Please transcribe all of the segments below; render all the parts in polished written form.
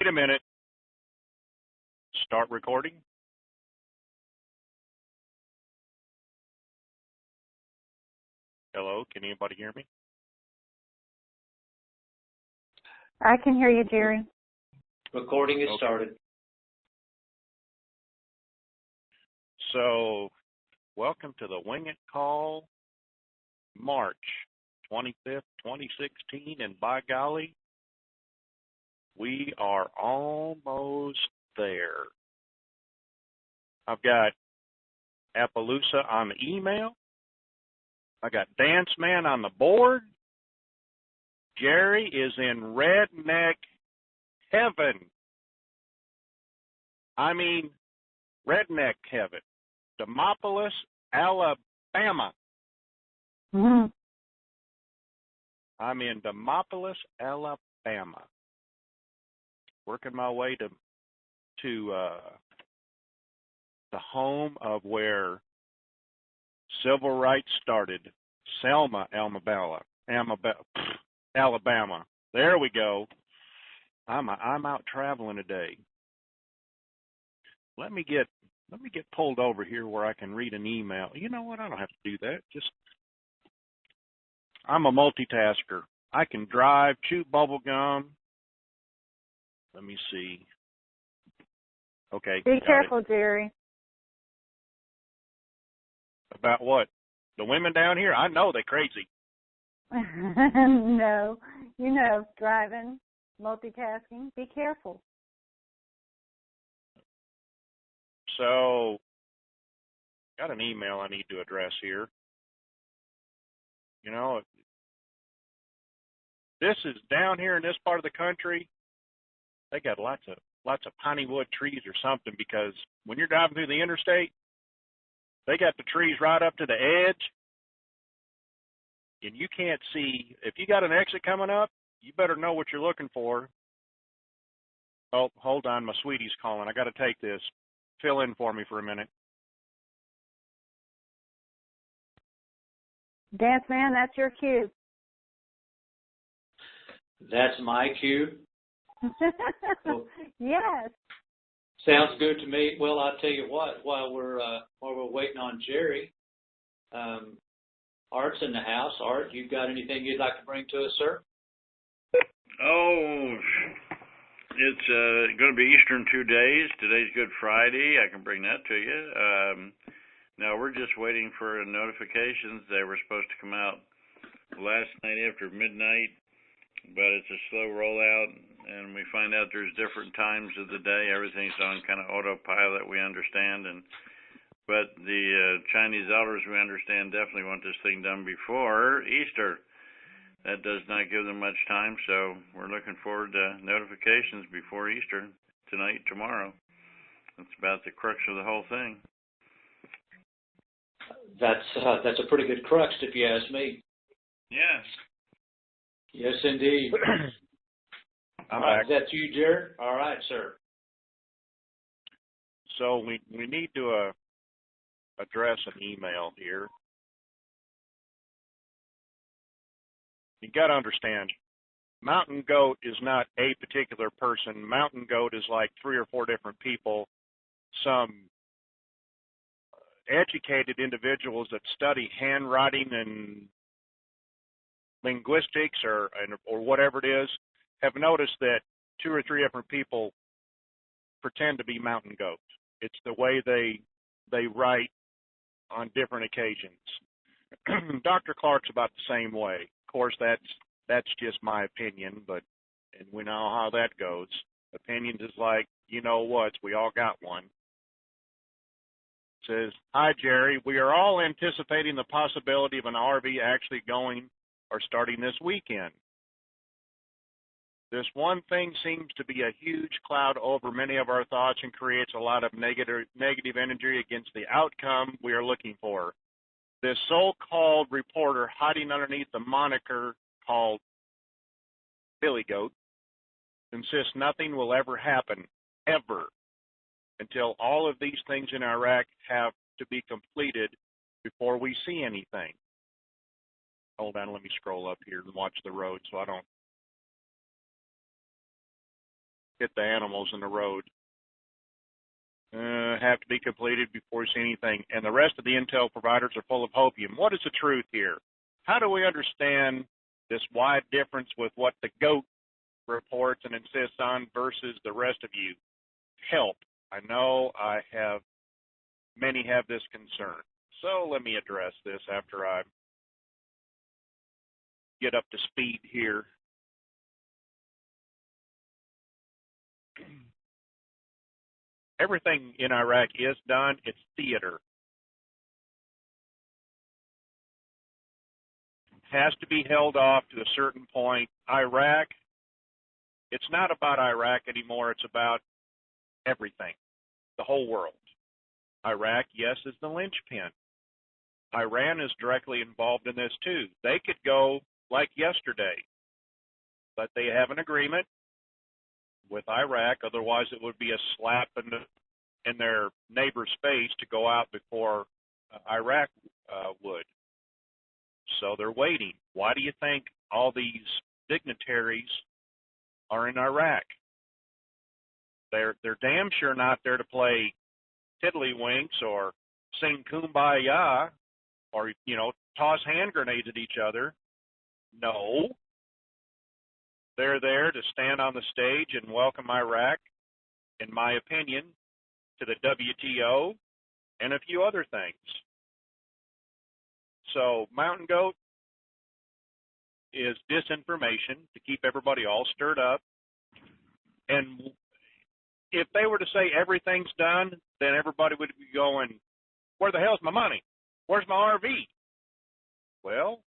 Wait a minute. Start recording. Hello, can anybody hear me? I can hear you, Jerry. Recording is started. So, welcome to the Wing It call, March 25th, 2016, and by golly, we are almost there. I've got Appaloosa on the email. I got Dance Man on the board. Jerry is in redneck heaven. I mean, redneck heaven. Demopolis, Alabama. Mm-hmm. I'm in Demopolis, Alabama. Working my way to the home of where civil rights started, Selma, Alabama. There we go. I'm out traveling today. Let me get pulled over here where I can read an email. You know what? I don't have to do that. I'm a multitasker. I can drive, chew bubble gum. Let me see. Okay. Be careful, Jerry. About what? The women down here? I know they're crazy. No. You know, driving, multitasking. Be careful. So, got an email I need to address here. You know, this is down here in this part of the country. They got lots of piney wood trees or something, because when you're driving through the interstate, they got the trees right up to the edge, and you can't see. If you got an exit coming up, you better know what you're looking for. Oh, hold on, my sweetie's calling. I got to take this. Fill in for me for a minute. Dance Man, that's your cue. That's my cue. Well, yes. Sounds good to me. Well, I'll tell you what. While we're waiting on Jerry, Art's in the house. Art, you got anything you'd like to bring to us, sir? Oh, it's going to be Easter in 2 days. Today's Good Friday. I can bring that to you. No, we're just waiting for notifications. They were supposed to come out last night after midnight, but it's a slow rollout, and we find out there's different times of the day. Everything's on kind of autopilot, we understand, but the Chinese elders, we understand, definitely want this thing done before Easter. That does not give them much time, so we're looking forward to notifications before Easter, tonight, tomorrow. That's about the crux of the whole thing. That's a pretty good crux, if you ask me. Yes. Yes, indeed. I'm All right, back. is that you, Jerry? All right, sir. So we need to address an email here. You got to understand, Mountain Goat is not a particular person. Mountain Goat is like 3 or 4 different people, some educated individuals that study handwriting and linguistics or whatever it is, have noticed that 2 or 3 different people pretend to be Mountain Goats. It's the way they write on different occasions. Dr. Clark's about the same way. Of course, that's just my opinion, and we know how that goes. Opinions is like, you know what, we all got one. It says, "Hi, Jerry. We are all anticipating the possibility of an RV actually going or starting this weekend. This one thing seems to be a huge cloud over many of our thoughts and creates a lot of negative energy against the outcome we are looking for. This so-called reporter hiding underneath the moniker called Billy Goat insists nothing will ever happen, ever, until all of these things in Iraq have to be completed before we see anything." Hold on, let me scroll up here and watch the road so I don't. hit the animals in the road. Have to be completed before you see anything. And the rest of the intel providers are full of hopium. What is the truth here? How do we understand this wide difference with what the GOAT reports and insists on versus the rest of you? Help. I know many have this concern. So let me address this after I get up to speed here. Everything in Iraq is done. It's theater. Has to be held off to a certain point. Iraq, it's not about Iraq anymore. It's about everything, the whole world. Iraq, yes, is the linchpin. Iran is directly involved in this too. They could go like yesterday, but they have an agreement with Iraq. Otherwise, it would be a slap in their neighbor's face to go out before Iraq would. So they're waiting. Why do you think all these dignitaries are in Iraq? They're damn sure not there to play tiddlywinks or sing kumbaya or, toss hand grenades at each other. No. They're there to stand on the stage and welcome Iraq, in my opinion, to the WTO and a few other things. So Mountain Goat is disinformation to keep everybody all stirred up. And if they were to say everything's done, then everybody would be going, where the hell's my money? Where's my RV? Well,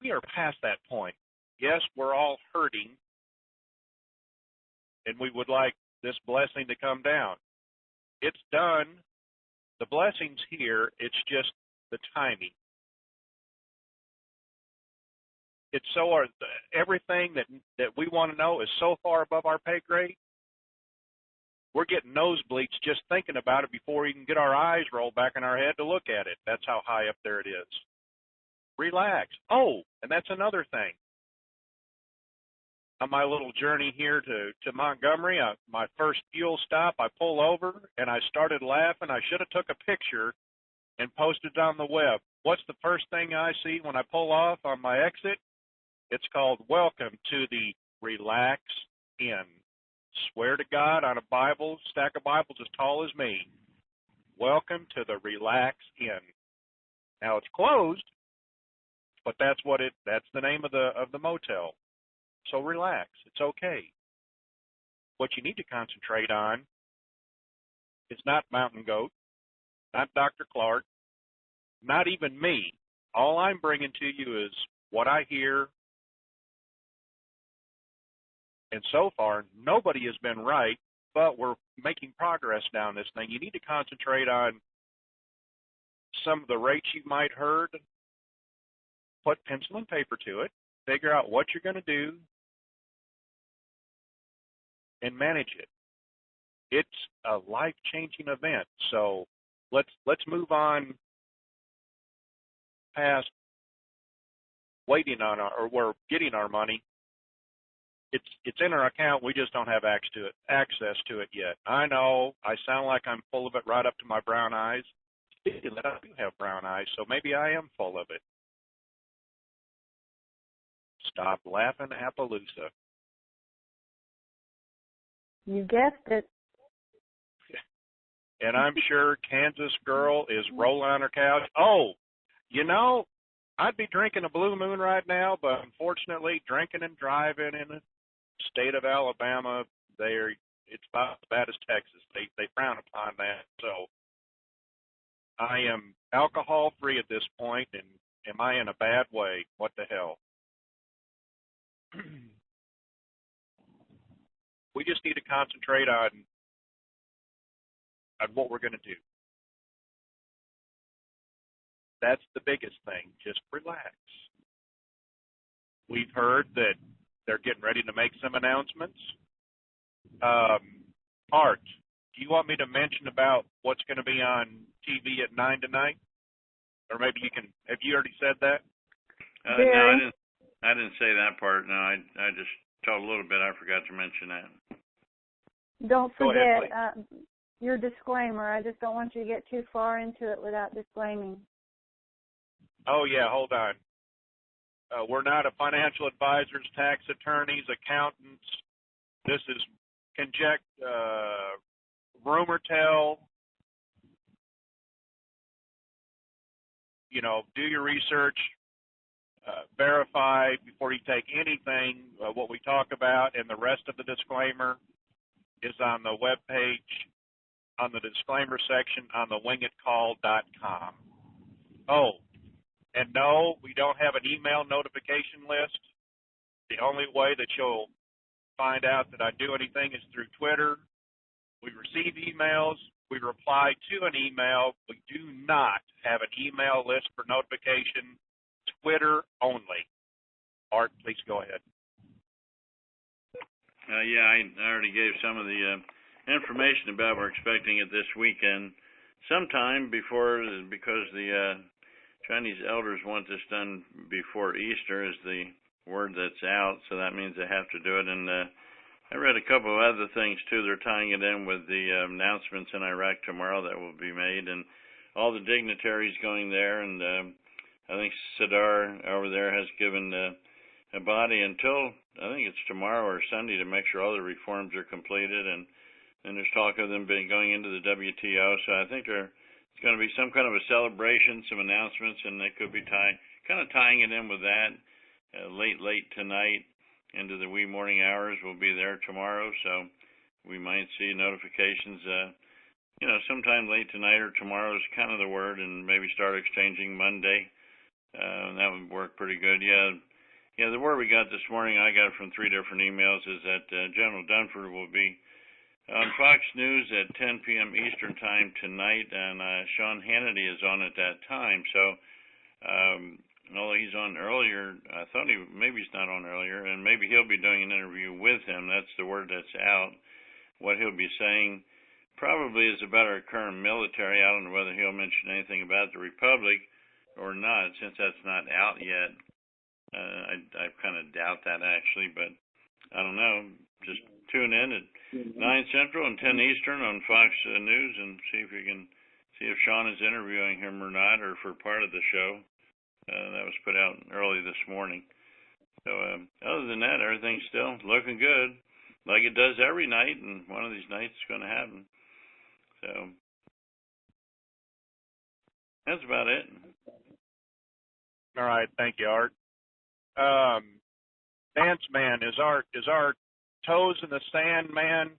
we are past that point. Yes, we're all hurting, and we would like this blessing to come down. It's done. The blessing's here. It's just the timing. It's everything that we want to know is so far above our pay grade. We're getting nosebleeds just thinking about it before we can get our eyes rolled back in our head to look at it. That's how high up there it is. Relax. Oh, and that's another thing. On my little journey here to Montgomery, my first fuel stop, I pull over and I started laughing. I should have took a picture and posted it on the web. What's the first thing I see when I pull off on my exit? It's called Welcome to the Relax Inn. Swear to God on a Bible, stack of Bibles as tall as me. Welcome to the Relax Inn. Now it's closed, but that's the name of the motel. So relax. It's okay. What you need to concentrate on is not Mountain Goat, not Dr. Clark, not even me. All I'm bringing to you is what I hear. And so far, nobody has been right, but we're making progress down this thing. You need to concentrate on some of the rates you might heard. Put pencil and paper to it. Figure out what you're going to do and manage it. It's a life-changing event. So let's move on past waiting on we're getting our money. It's in our account. We just don't have access to it yet. I know I sound like I'm full of it right up to my brown eyes. Speaking of that, I do have brown eyes, so maybe I am full of it. Stop laughing, Appaloosa. You guessed it. And I'm sure Kansas girl is rolling on her couch. Oh, I'd be drinking a Blue Moon right now, but unfortunately, drinking and driving in the state of Alabama, it's about as bad as Texas. They frown upon that. So I am alcohol free at this point, and am I in a bad way? What the hell? We just need to concentrate on what we're going to do. That's the biggest thing. Just relax. We've heard that they're getting ready to make some announcements. Art, do you want me to mention about what's going to be on TV at 9 tonight? Or maybe you can, have you already said that? No, I didn't say that part. No, I just installed a little bit. I forgot to mention that. Don't Go forget ahead, your disclaimer. I just don't want you to get too far into it without disclaiming. Oh, yeah, hold on. We're not a financial advisors, tax attorneys, accountants. This is rumor tell. You know, do your research, verify before you take anything. What we talk about, and the rest of the disclaimer is on the web page, on the disclaimer section on the wingitcall.com. Oh, and no, we don't have an email notification list. The only way that you'll find out that I do anything is through Twitter. We receive emails. We reply to an email. We do not have an email list for notification. Twitter only. Art, please go ahead. Yeah, I already gave some of the information about we're expecting it this weekend, sometime before, because the Chinese elders want this done before Easter is the word that's out, so that means they have to do it. And I read a couple of other things, too. They're tying it in with the announcements in Iraq tomorrow that will be made, and all the dignitaries going there. And I think Sadar over there has given a body until, I think it's tomorrow or Sunday, to make sure all the reforms are completed. And there's talk of them going into the WTO. So I think it's going to be some kind of a celebration, some announcements, and they could be tying it in with that late tonight. Into the wee morning hours. We'll be there tomorrow, so we might see notifications, sometime late tonight or tomorrow is kind of the word, and maybe start exchanging Monday. That would work pretty good. Yeah, the word we got this morning, I got from 3 different emails, is that General Dunford will be on Fox News at 10 p.m. Eastern Time tonight, and Sean Hannity is on at that time, so although he's on earlier, I thought maybe he's not on earlier, and maybe he'll be doing an interview with him. That's the word that's out. What he'll be saying probably is about our current military. I don't know whether he'll mention anything about the Republic or not, since that's not out yet. I kind of doubt that, actually, but I don't know. Just tune in at 9 Central and 10 Eastern on Fox News and see if you can see if Sean is interviewing him or not, or for part of the show. That was put out early this morning. So other than that, everything's still looking good, like it does every night, and one of these nights is going to happen. So that's about it. All right, thank you, Art. Dance Man, is our toes in the sand man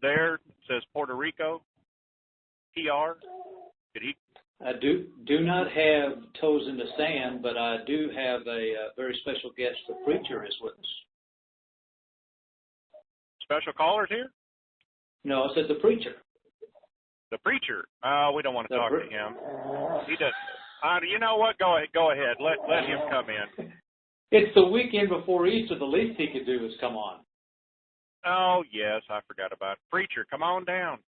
there? It says Puerto Rico. PR. Did he? I do not have toes in the sand, but I do have a very special guest. The preacher is with us. Special callers here? No, I said the preacher. The preacher. We don't want to talk to him. He does. You know what? Go ahead. Let him come in. It's the weekend before Easter. The least he could do is come on. Oh yes, I forgot about it. Preacher. Come on down.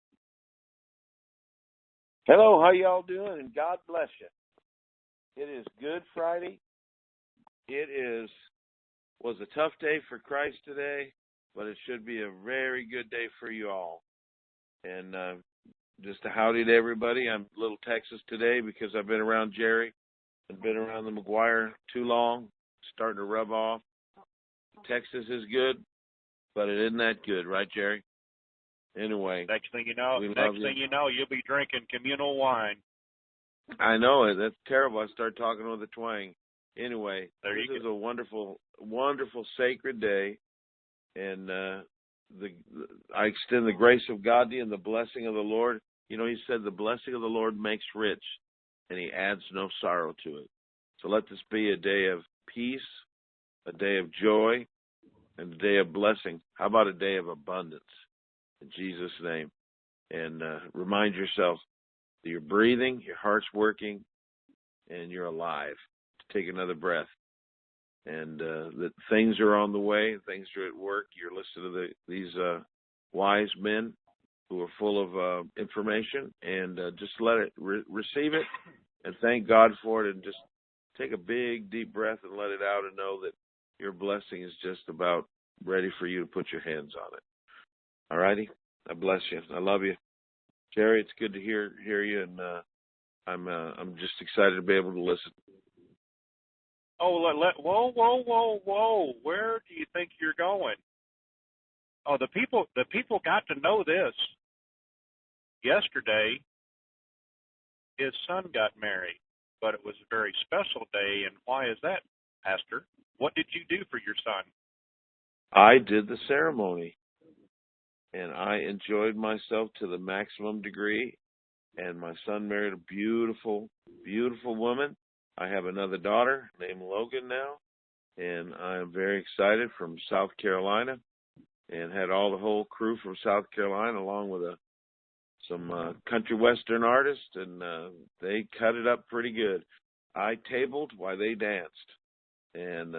Hello, how y'all doing? And God bless you. It is Good Friday. It was a tough day for Christ today, but it should be a very good day for you all. And just a howdy to everybody. I'm a little Texas today because I've been around Jerry and been around the McGuire too long. Starting to rub off. Texas is good, but it isn't that good, right, Jerry? Anyway. Next thing you know, you'll be drinking communal wine. I know it. That's terrible. I start talking with a twang. Anyway, this is a wonderful, wonderful, sacred day, and I extend the grace of God to you and the blessing of the Lord. You know, he said the blessing of the Lord makes rich, and he adds no sorrow to it. So let this be a day of peace, a day of joy, and a day of blessing. How about a day of abundance? In Jesus' name. And remind yourself that you're breathing, your heart's working, and you're alive. Take another breath. And that things are on the way, things are at work. You're listening to these wise men who are full of information, and just let it, receive it, and thank God for it, and just take a big, deep breath and let it out, and know that your blessing is just about ready for you to put your hands on it. All righty? I bless you. I love you. Jerry, it's good to hear you, and I'm just excited to be able to listen. Oh, whoa! Where do you think you're going? Oh, the people got to know this. Yesterday, his son got married, but it was a very special day. And why is that, Pastor? What did you do for your son? I did the ceremony, and I enjoyed myself to the maximum degree. And my son married a beautiful, beautiful woman. I have another daughter named Logan now, and I am very excited, from South Carolina, and had all the whole crew from South Carolina along with some country western artists, and they cut it up pretty good. I tabled while they danced, and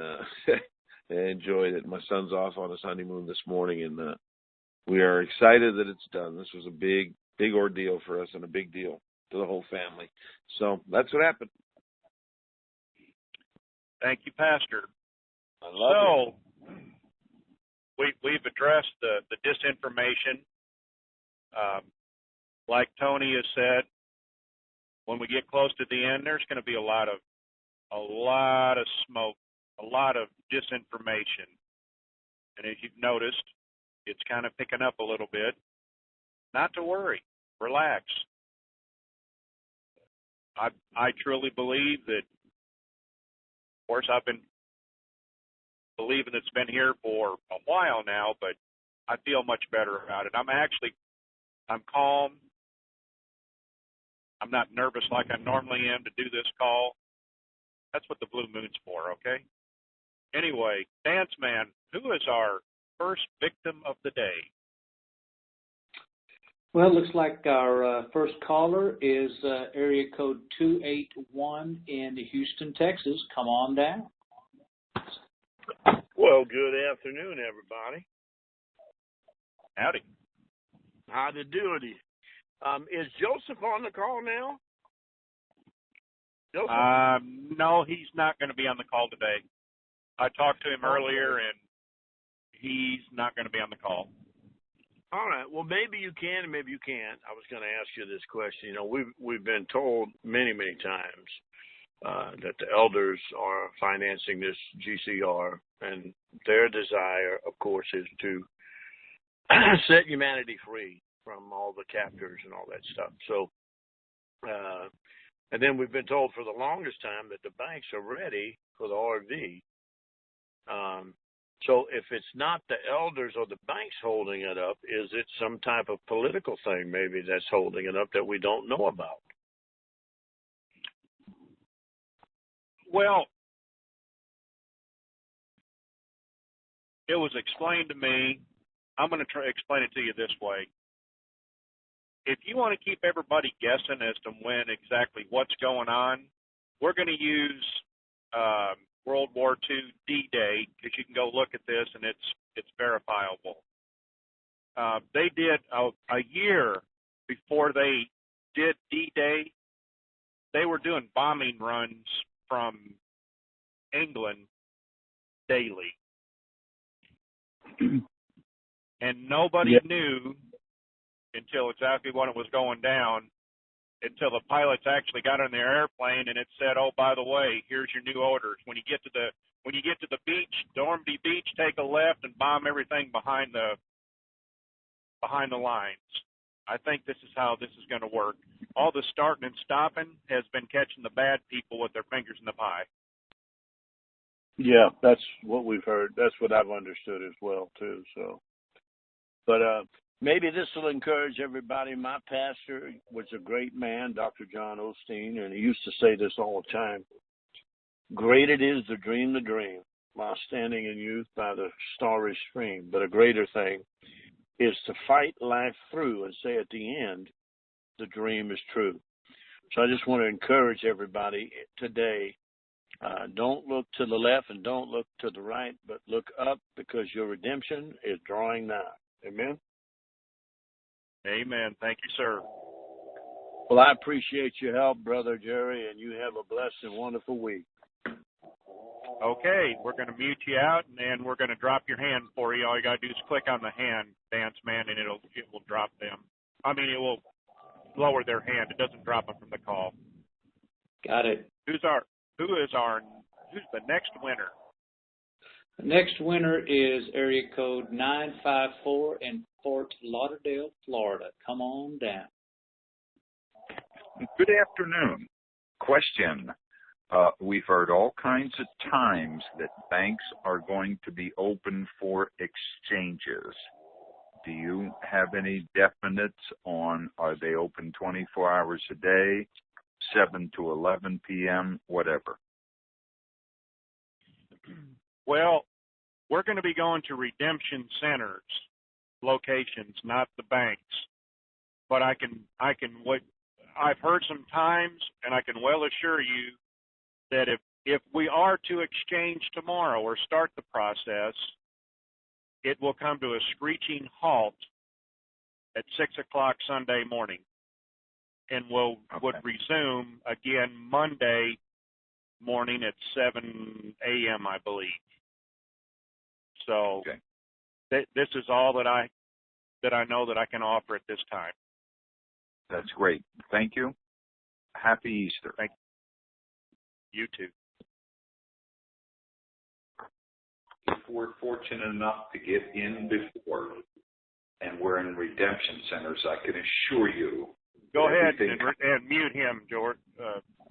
they enjoyed it. My son's off on his honeymoon this morning, and we are excited that it's done. This was a big ordeal for us, and a big deal to the whole family. So that's what happened. Thank you, Pastor. I love it. We've addressed the disinformation. Like Tony has said, when we get close to the end, there's going to be a lot of smoke, a lot of disinformation. And as you've noticed, it's kind of picking up a little bit. Not to worry. Relax. I truly believe that, of course, I've been believing it's been here for a while now, but I feel much better about it. I'm calm. I'm not nervous like I normally am to do this call. That's what the blue moon's for, okay? Anyway, Dance Man, who is our first victim of the day? Well, it looks like our first caller is area code 281 in Houston, Texas. Come on down. Well, good afternoon, everybody. Howdy. Howdy doody. Is Joseph on the call now? Joseph? No, he's not going to be on the call today. I talked to him earlier, and he's not going to be on the call. All right. Well, maybe you can and maybe you can't. I was going to ask you this question. You know, we've been told many times that the elders are financing this GCR, and their desire, of course, is to set humanity free from all the captors and all that stuff. So, and then we've been told for the longest time that the banks are ready for the RV. So if it's not the elders or the banks holding it up, is it some type of political thing maybe that's holding it up that we don't know about? Well, it was explained to me. I'm going to explain it to you this way. If you want to keep everybody guessing as to when exactly what's going on, we're going to use World War II D-Day, because you can go look at this and it's verifiable. They did a year before they did D-Day, they were doing bombing runs from England daily. And nobody knew until exactly when it was going down, until the pilots actually got on their airplane and it said, "Oh, by the way, here's your new orders. When you get to the beach, Normandy Beach, take a left and bomb everything behind the lines." I think this is how this is going to work. All the starting and stopping has been catching the bad people with their fingers in the pie. Yeah, that's what we've heard. That's what I've understood as well, too. So, but maybe this will encourage everybody. My pastor was a great man, Dr. John Osteen, and he used to say this all the time. Great it is to dream the dream while standing in youth by the starry stream. But a greater thing is to fight life through and say at the end, the dream is true. So I just want to encourage everybody today, don't look to the left and don't look to the right, but look up, because your redemption is drawing nigh. Amen? Amen. Thank you, sir. Well, I appreciate your help, Brother Jerry, and you have a blessed and wonderful week. Okay, we're going to mute you out, and then we're going to drop your hand for you. All you got to do is click on the hand, Dance Man, and it will drop them. I mean, it will lower their hand. It doesn't drop them from the call. Got it. Who's the next winner? The next winner is area code 954 in Fort Lauderdale, Florida. Come on down. Good afternoon. Question. We've heard all kinds of times that banks are going to be open for exchanges. Do you have any definites on, are they open 24 hours a day, 7 to 11 p.m., whatever? Well, we're going to be going to redemption centers, locations, not the banks. But I've heard some times, and I can well assure you that if we are to exchange tomorrow or start the process, it will come to a screeching halt at 6 o'clock Sunday morning, and would resume again Monday morning at 7 a.m., I believe. So this is all that I know that I can offer at this time. That's great. Thank you. Happy Easter. Thank you. You too. If we're fortunate enough to get in before and we're in redemption centers, I can assure you. Go ahead and mute him, George,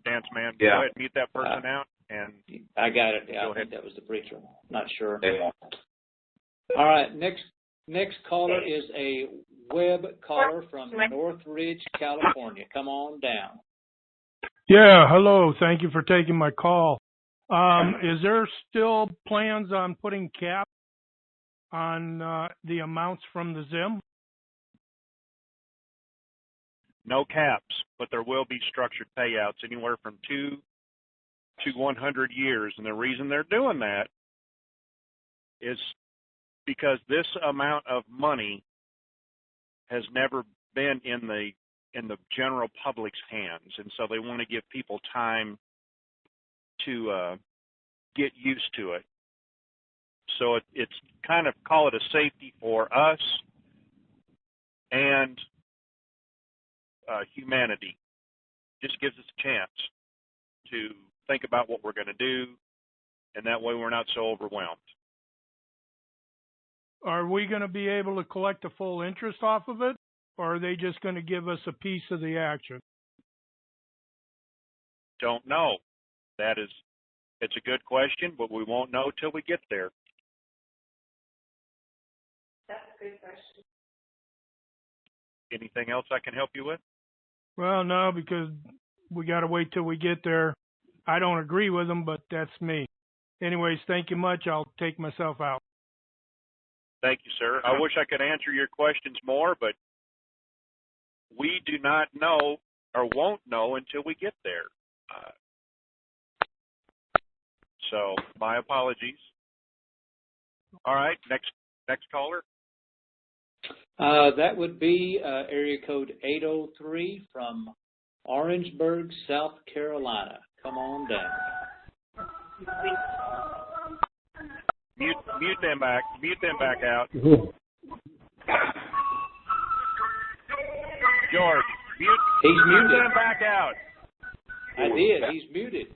Dance Man. Yeah. Go ahead and mute that person out. And I got it. Yeah, I think that was the preacher. Not sure. Yeah. All right. Next caller is a web caller from Northridge, California. Come on down. Yeah, hello. Thank you for taking my call. Is there still plans on putting cap on the amounts from the ZIM? No caps, but there will be structured payouts anywhere from 2 to 100 years. And the reason they're doing that is because this amount of money has never been in the general public's hands, and so they want to give people time to get used to it. So it's kind of, call it a safety for us and humanity. Just gives us a chance to think about what we're going to do, and that way we're not so overwhelmed. Are we going to be able to collect the full interest off of it, or are they just going to give us a piece of the action? Don't know. It's a good question, but we won't know till we get there. That's a good question. Anything else I can help you with? Well, no, because we got to wait till we get there. I don't agree with them, but that's me. Anyways, thank you much. I'll take myself out. Thank you, sir. I wish I could answer your questions more, but we do not know or won't know until we get there. So my apologies. All right, next caller. That would be area code 803 from Orangeburg, South Carolina. Come on down. Mute them back out. George, He's muted. them back out. I did. He's muted.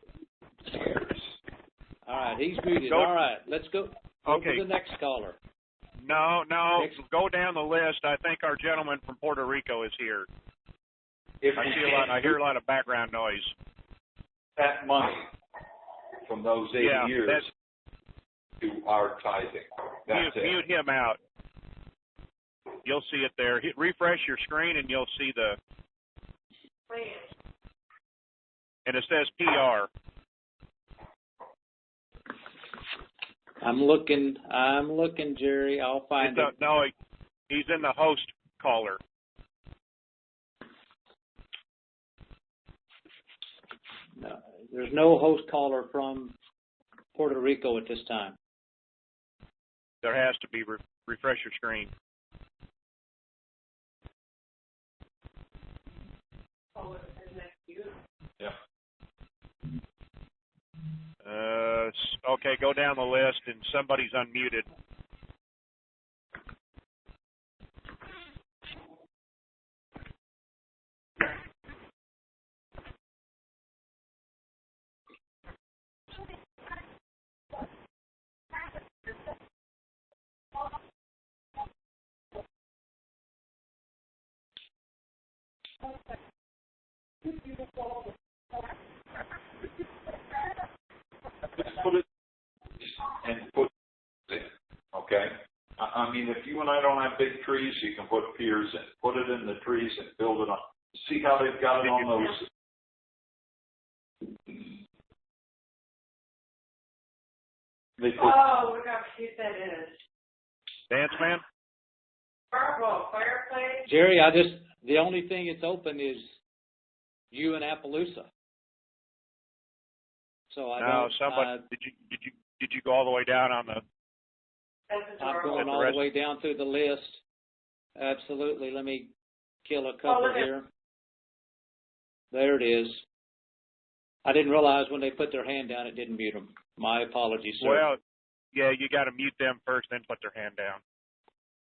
All right, he's muted. All right, let's go to the next caller. No. Go down the list. I think our gentleman from Puerto Rico is here. I hear a lot of background noise. That money from those 8 years to our tithing. Mute him out. You'll see it there. Refresh your screen and you'll see and it says PR. I'm looking, Jerry. I'll find it. No, he's in the host caller. No, there's no host caller from Puerto Rico at this time. There has to be. Refresh your screen. Yeah. Okay, go down the list, and somebody's unmuted. Just put it and put it in, okay? I mean, if you and I don't have big trees, you can put piers in. Put it in the trees and build it on. See how they've got it on those. They put, oh, look how cute that is. Dance man? Purple fireplace. Jerry, the only thing that's open is you and Appaloosa. So I don't. Somebody, did you go all the way down on the? I'm going all the way down through the list. Absolutely. Let me kill a couple here. There it is. I didn't realize when they put their hand down it didn't mute them. My apologies, sir. Well, yeah, you got to mute them first, then put their hand down.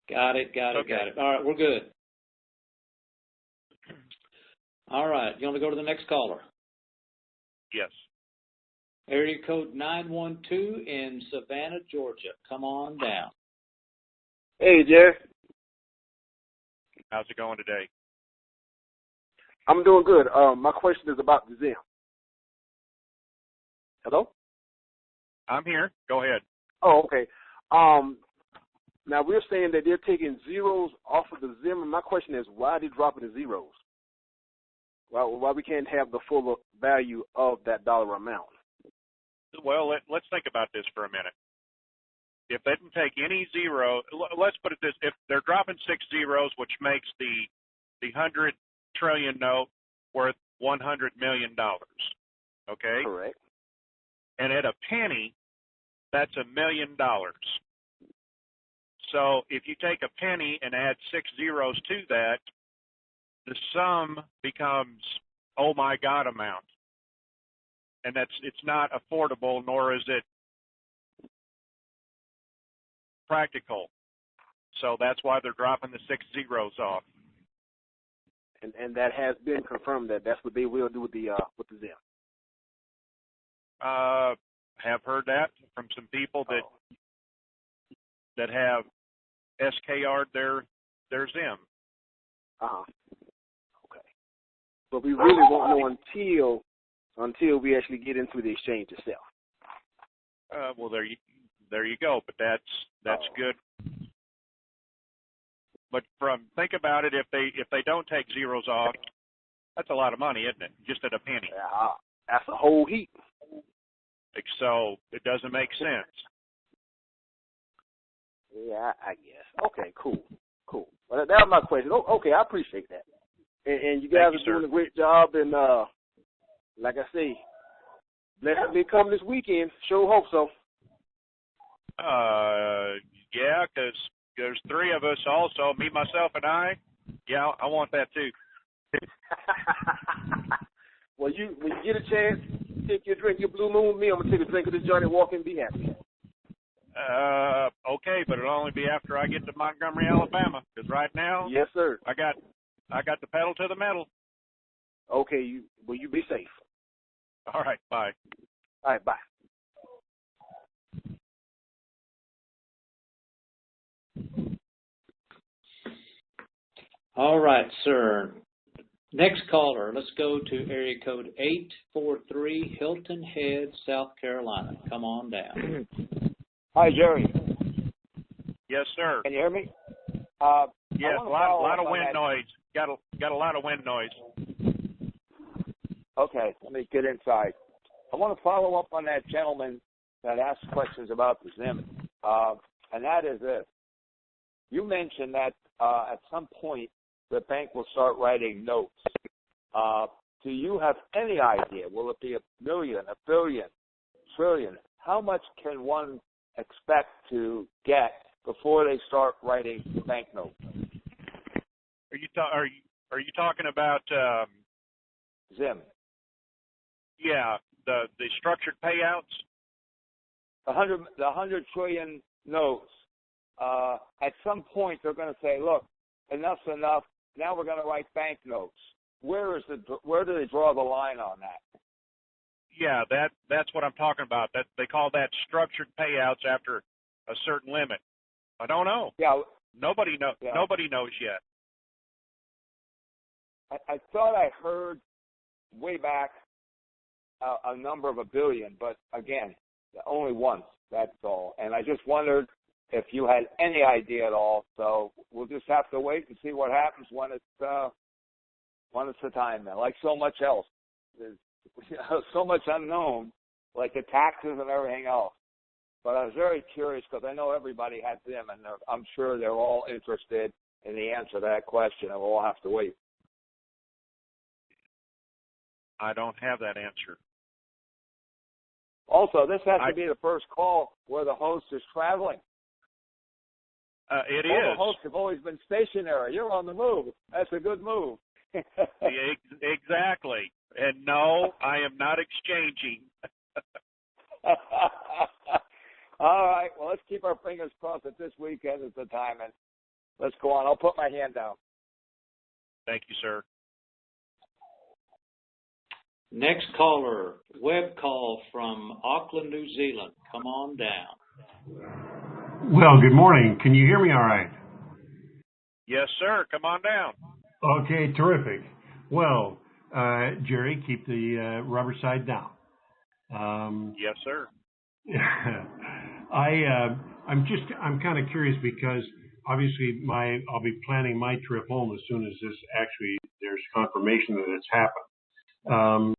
Got it. All right, we're good. All right, you want to go to the next caller? Yes. Area code 912 in Savannah, Georgia. Come on down. Hey, Jerry. How's it going today? I'm doing good. My question is about the Zim. Hello? I'm here. Go ahead. Oh, okay. Now, we're saying that they're taking zeros off of the Zim, and my question is, why are they dropping the zeros? Why we can't have the full value of that dollar amount? Well, let's think about this for a minute. If they didn't take any zero, let's put it this: if they're dropping 6 zeros, which makes the 100 trillion note worth $100 million, okay? Correct. And at a penny, that's $1 million. So if you take a penny and add 6 zeros to that, the sum becomes, oh my God, amount. And it's not affordable, nor is it practical. So that's why they're dropping the 6 zeros off. And that has been confirmed that that's what they will do with the Zim. Have heard that from some people that have SKR'd their Zim. Okay. But we really won't know until we actually get into the exchange itself. Well, there you go. But that's good. But think about it. If they don't take zeros off, that's a lot of money, isn't it? Just at a penny. That's a whole heap. So it doesn't make sense. Yeah, I guess. Okay, cool. Well, that was my question. Okay, I appreciate that. And you guys are doing a great job. And like I say, blessed may come this weekend. Sure hope so. Yeah, because there's 3 of us also, me, myself, and I. Yeah, I want that too. Well, when you get a chance, take your drink, your Blue Moon. Me, I'm gonna take a drink of this joint and walk and be happy. Okay, but it'll only be after I get to Montgomery, Alabama. Because right now, yes, sir, I got the pedal to the metal. Okay, you be safe. All right, bye. All right, bye. All right, sir. Next caller, let's go to area code 843, Hilton Head, South Carolina. Come on down. Hi, Jerry. Yes, sir. Can you hear me? Yes, a lot of wind noise. Got a lot of wind noise. Okay, let me get inside. I want to follow up on that gentleman that asked questions about the Zim, and that is this. You mentioned that at some point the bank will start writing notes. Do you have any idea? Will it be $1 million, $1 billion, trillion? How much can one expect to get before they start writing banknotes? Are you talking about Zim? Yeah, the structured payouts. 100 trillion notes. At some point, they're going to say, look, enough's enough. Now we're going to write bank notes. Where do they draw the line on that? Yeah, that's what I'm talking about. That they call that structured payouts after a certain limit. I don't know. Yeah. Nobody knows. Yeah. Nobody knows yet. I thought I heard way back a number of $1 billion, but again, only once. That's all. And I just wondered if you had any idea at all. So we'll just have to wait and see what happens when it's the time. Now, like so much else, there's so much unknown, like the taxes and everything else. But I was very curious because I know everybody had them, and I'm sure they're all interested in the answer to that question, and we'll all have to wait. I don't have that answer. Also, this has to be the first call where the host is traveling. It All is. The hosts have always been stationary. You're on the move. That's a good move. Exactly. And no, I am not exchanging. All right. Well, let's keep our fingers crossed that this weekend is the time, and let's go on. I'll put my hand down. Thank you, sir. Next caller, web call from Auckland, New Zealand. Come on down. Well, good morning. Can you hear me all right? Yes, sir. Come on down. Okay, terrific. Well, Jerry, keep the rubber side down. Yes, sir. I'm kind of curious because obviously I'll be planning my trip home as soon as there's confirmation that it's happened.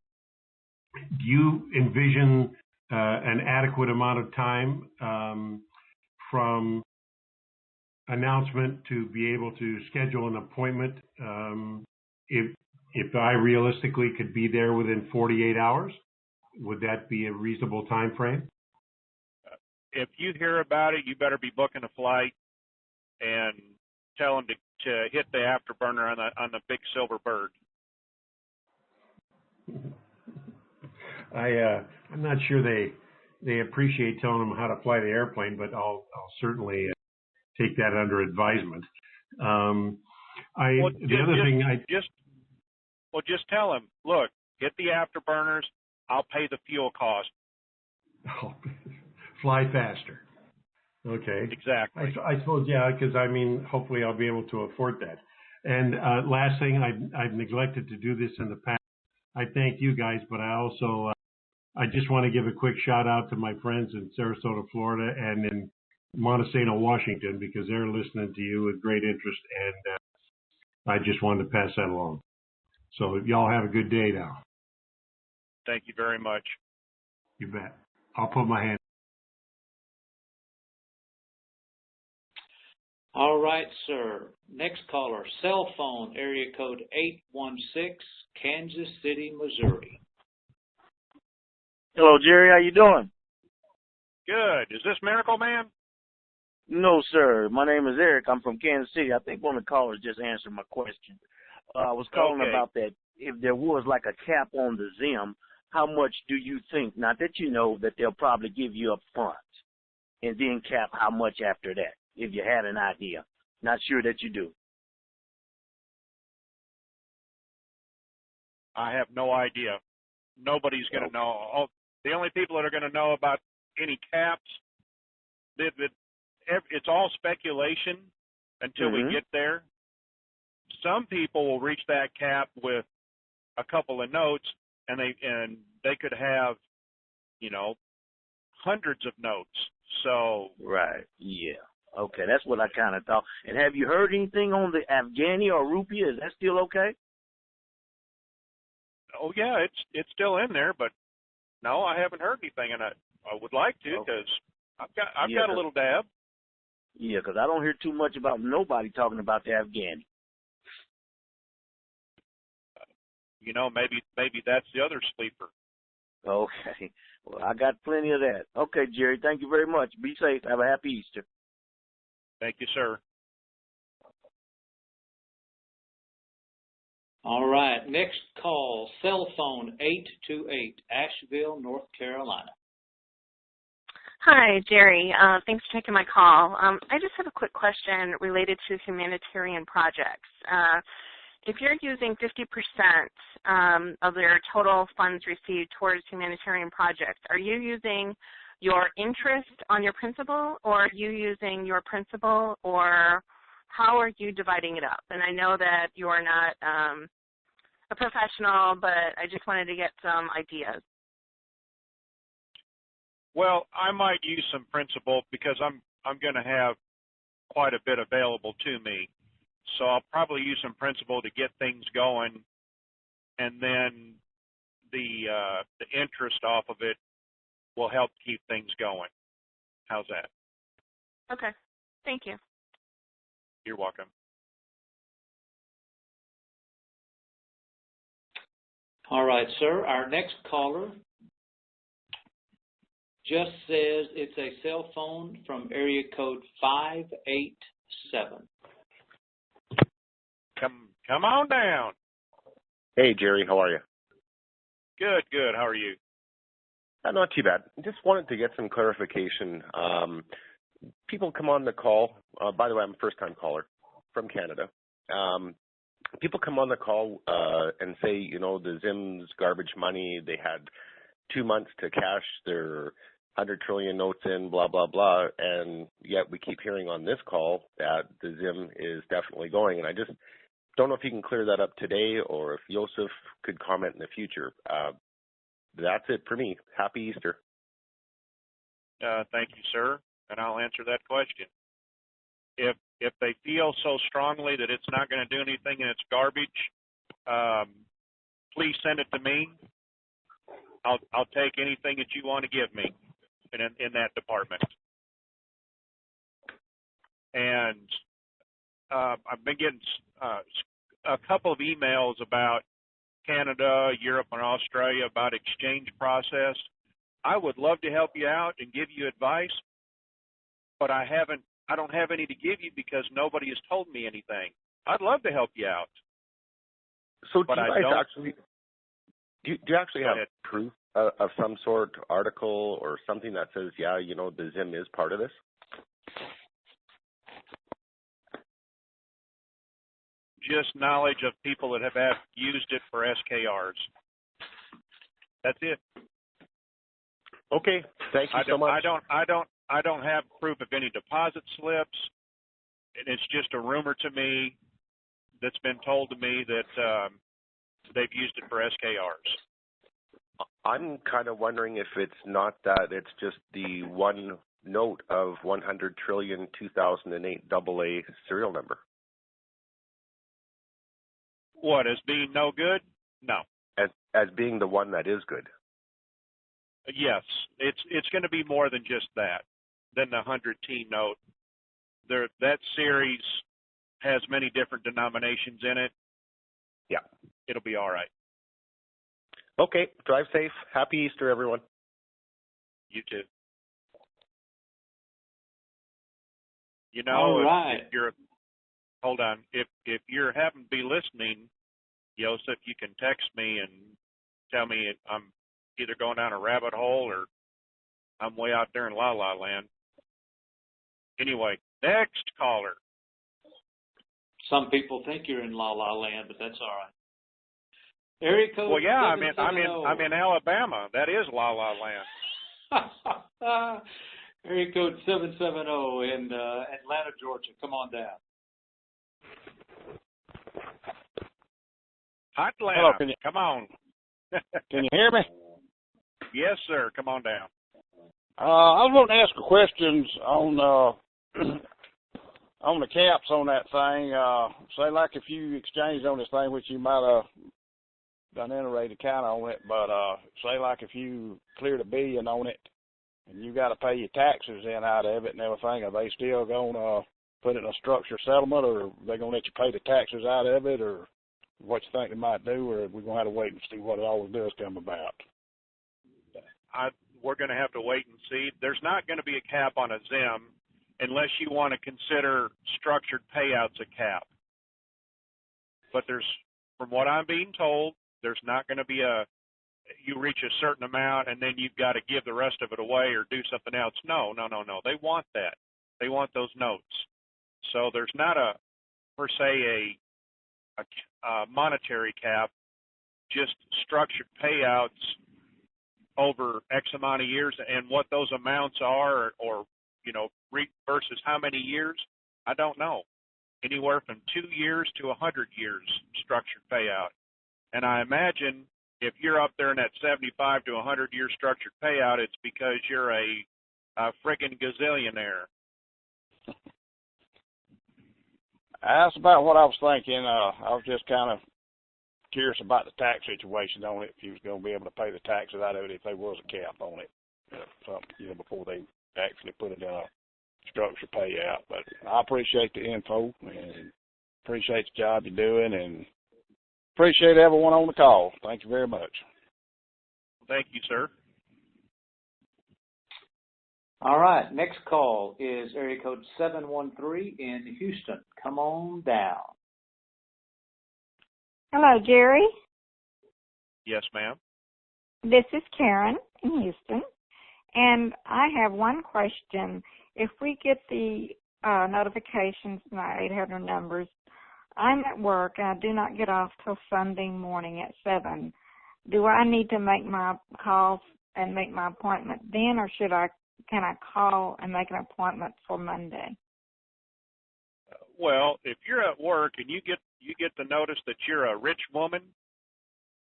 Do you envision an adequate amount of time from announcement to be able to schedule an appointment? If I realistically could be there within 48 hours, would that be a reasonable time frame? If you hear about it, you better be booking a flight and tell them to hit the afterburner on the big silver bird. I'm not sure they appreciate telling them how to fly the airplane, but I'll certainly take that under advisement. Just tell them, look, hit the afterburners. I'll pay the fuel cost. Oh, fly faster. Okay. Exactly. I suppose, yeah, because hopefully I'll be able to afford that. And last thing, I've neglected to do this in the past. I thank you guys, but I also I just want to give a quick shout out to my friends in Sarasota, Florida, and in Montesano, Washington, because they're listening to you with great interest, and I just wanted to pass that along. So y'all have a good day now. Thank you very much. You bet. I'll put my hand. All right, sir. Next caller, cell phone, area code 816, Kansas City, Missouri. Hello, Jerry. How you doing? Good. Is this Miracle Man? No, sir. My name is Eric. I'm from Kansas City. I think one of the callers just answered my question. I was calling about that. If there was like a cap on the ZIM, how much do you think, not that you know, that they'll probably give you up front, and then cap how much after that, if you had an idea? Not sure that you do. I have no idea. Nobody's going to know. The only people that are going to know about any caps, it's all speculation until we get there. Some people will reach that cap with a couple of notes, and they could have, hundreds of notes. So right, yeah, okay, that's what I kind of thought. And have you heard anything on the Afghani or Rupiah? Is that still okay? Oh yeah, it's still in there, but no, I haven't heard anything, and I would like to because I've got a little dab. Yeah, because I don't hear too much about nobody talking about the Afghani. Maybe that's the other sleeper. Okay. Well, I got plenty of that. Okay, Jerry, thank you very much. Be safe. Have a happy Easter. Thank you, sir. All right. Next call, cell phone 828, Asheville, North Carolina. Hi, Jerry. Thanks for taking my call. I just have a quick question related to humanitarian projects. If you're using 50% of their total funds received towards humanitarian projects, are you using your interest on your principal, or are you using your principal, or how are you dividing it up? And I know that you are not a professional, but I just wanted to get some ideas. Well, I might use some principal because I'm going to have quite a bit available to me. So I'll probably use some principal to get things going, and then the interest off of it will help keep things going. How's that? Okay. Thank you. You're welcome. All right, sir. Our next caller just says it's a cell phone from area code 587. Come on down. Hey, Jerry. How are you? Good, good. How are you? Not too bad. Just wanted to get some clarification. People come on the call. By the way, I'm a first-time caller from Canada. People come on the call and say, you know, the Zim's garbage money, they had 2 months to cash their 100 trillion notes in, blah, blah, blah, and yet we keep hearing on this call that the Zim is definitely going, and I just don't know if you can clear that up today or if Joseph could comment in the future. That's it for me. Happy Easter. Thank you, sir, and I'll answer that question. If they feel so strongly that it's not going to do anything and it's garbage, please send it to me. I'll take anything that you want to give me in that department. And I've been getting a couple of emails about Canada, Europe, and Australia about exchange process. I would love to help you out and give you advice, but I don't have any to give you because nobody has told me anything. I'd love to help you out. So do you actually have proof of some sort, article or something that says, yeah, you know, the Zim is part of this? Just knowledge of people that have used it for SKRs. That's it. Okay. Thank you so much. I don't have proof of any deposit slips. And it's just a rumor to me that's been told to me that they've used it for SKRs. I'm kind of wondering if it's not that, it's just the one note of 100 trillion 2008 AA serial number. What, as being no good? No. As being the one that is good. Yes, it's going to be more than just that, than the 100T note. That series has many different denominations in it. Yeah. It'll be all right. Okay, drive safe. Happy Easter, everyone. You too. You know, all right. Hold on. If you happen to be listening, Joseph, you can text me and tell me I'm either going down a rabbit hole or I'm way out there in La La Land. Anyway, next caller. Some people think you're in La La Land, but that's all right. Area code. Well, yeah, I'm in Alabama. That is La La Land. Area code 770 in Atlanta, Georgia. Come on down. Atlanta. Hello, come on. Can you hear me? Yes, sir. Come on down. I was wanting to ask a questions on on the caps on that thing. Say, like if you exchanged on this thing, which you might have done iterated kind of on it, but say like if you cleared $1 billion on it and you got to pay your taxes in out of it and everything, are they still going to put it in a structured settlement, or are they going to let you pay the taxes out of it, or what you think they might do, or we're going to have to wait and see what it always does come about? We're going to have to wait and see. There's not going to be a cap on a Zim unless you want to consider structured payouts a cap. But from what I'm being told, there's not going to be a you reach a certain amount and then you've got to give the rest of it away or do something else. No. They want that. They want those notes. So there's not per se a monetary cap, just structured payouts over X amount of years, and what those amounts are, or versus how many years, I don't know. Anywhere from 2 years to 100 years structured payout. And I imagine if you're up there in that 75 to 100 year structured payout, it's because you're a friggin' gazillionaire. That's about what I was thinking. I was just kind of curious about the tax situation on it, if you was going to be able to pay the taxes out of it if there was a cap on it, before they actually put it in a structured payout. But I appreciate the info and appreciate the job you're doing and appreciate everyone on the call. Thank you very much. Thank you, sir. All right, next call is area code 713 in Houston. Come on down. Hello, Jerry. Yes, ma'am. This is Karen in Houston, and I have one question. If we get the notifications from our 800 numbers, I'm at work and I do not get off till Sunday morning at 7. Do I need to make my calls and make my appointment then, or can I call and make an appointment for Monday? Well, if you're at work and you get the notice that you're a rich woman,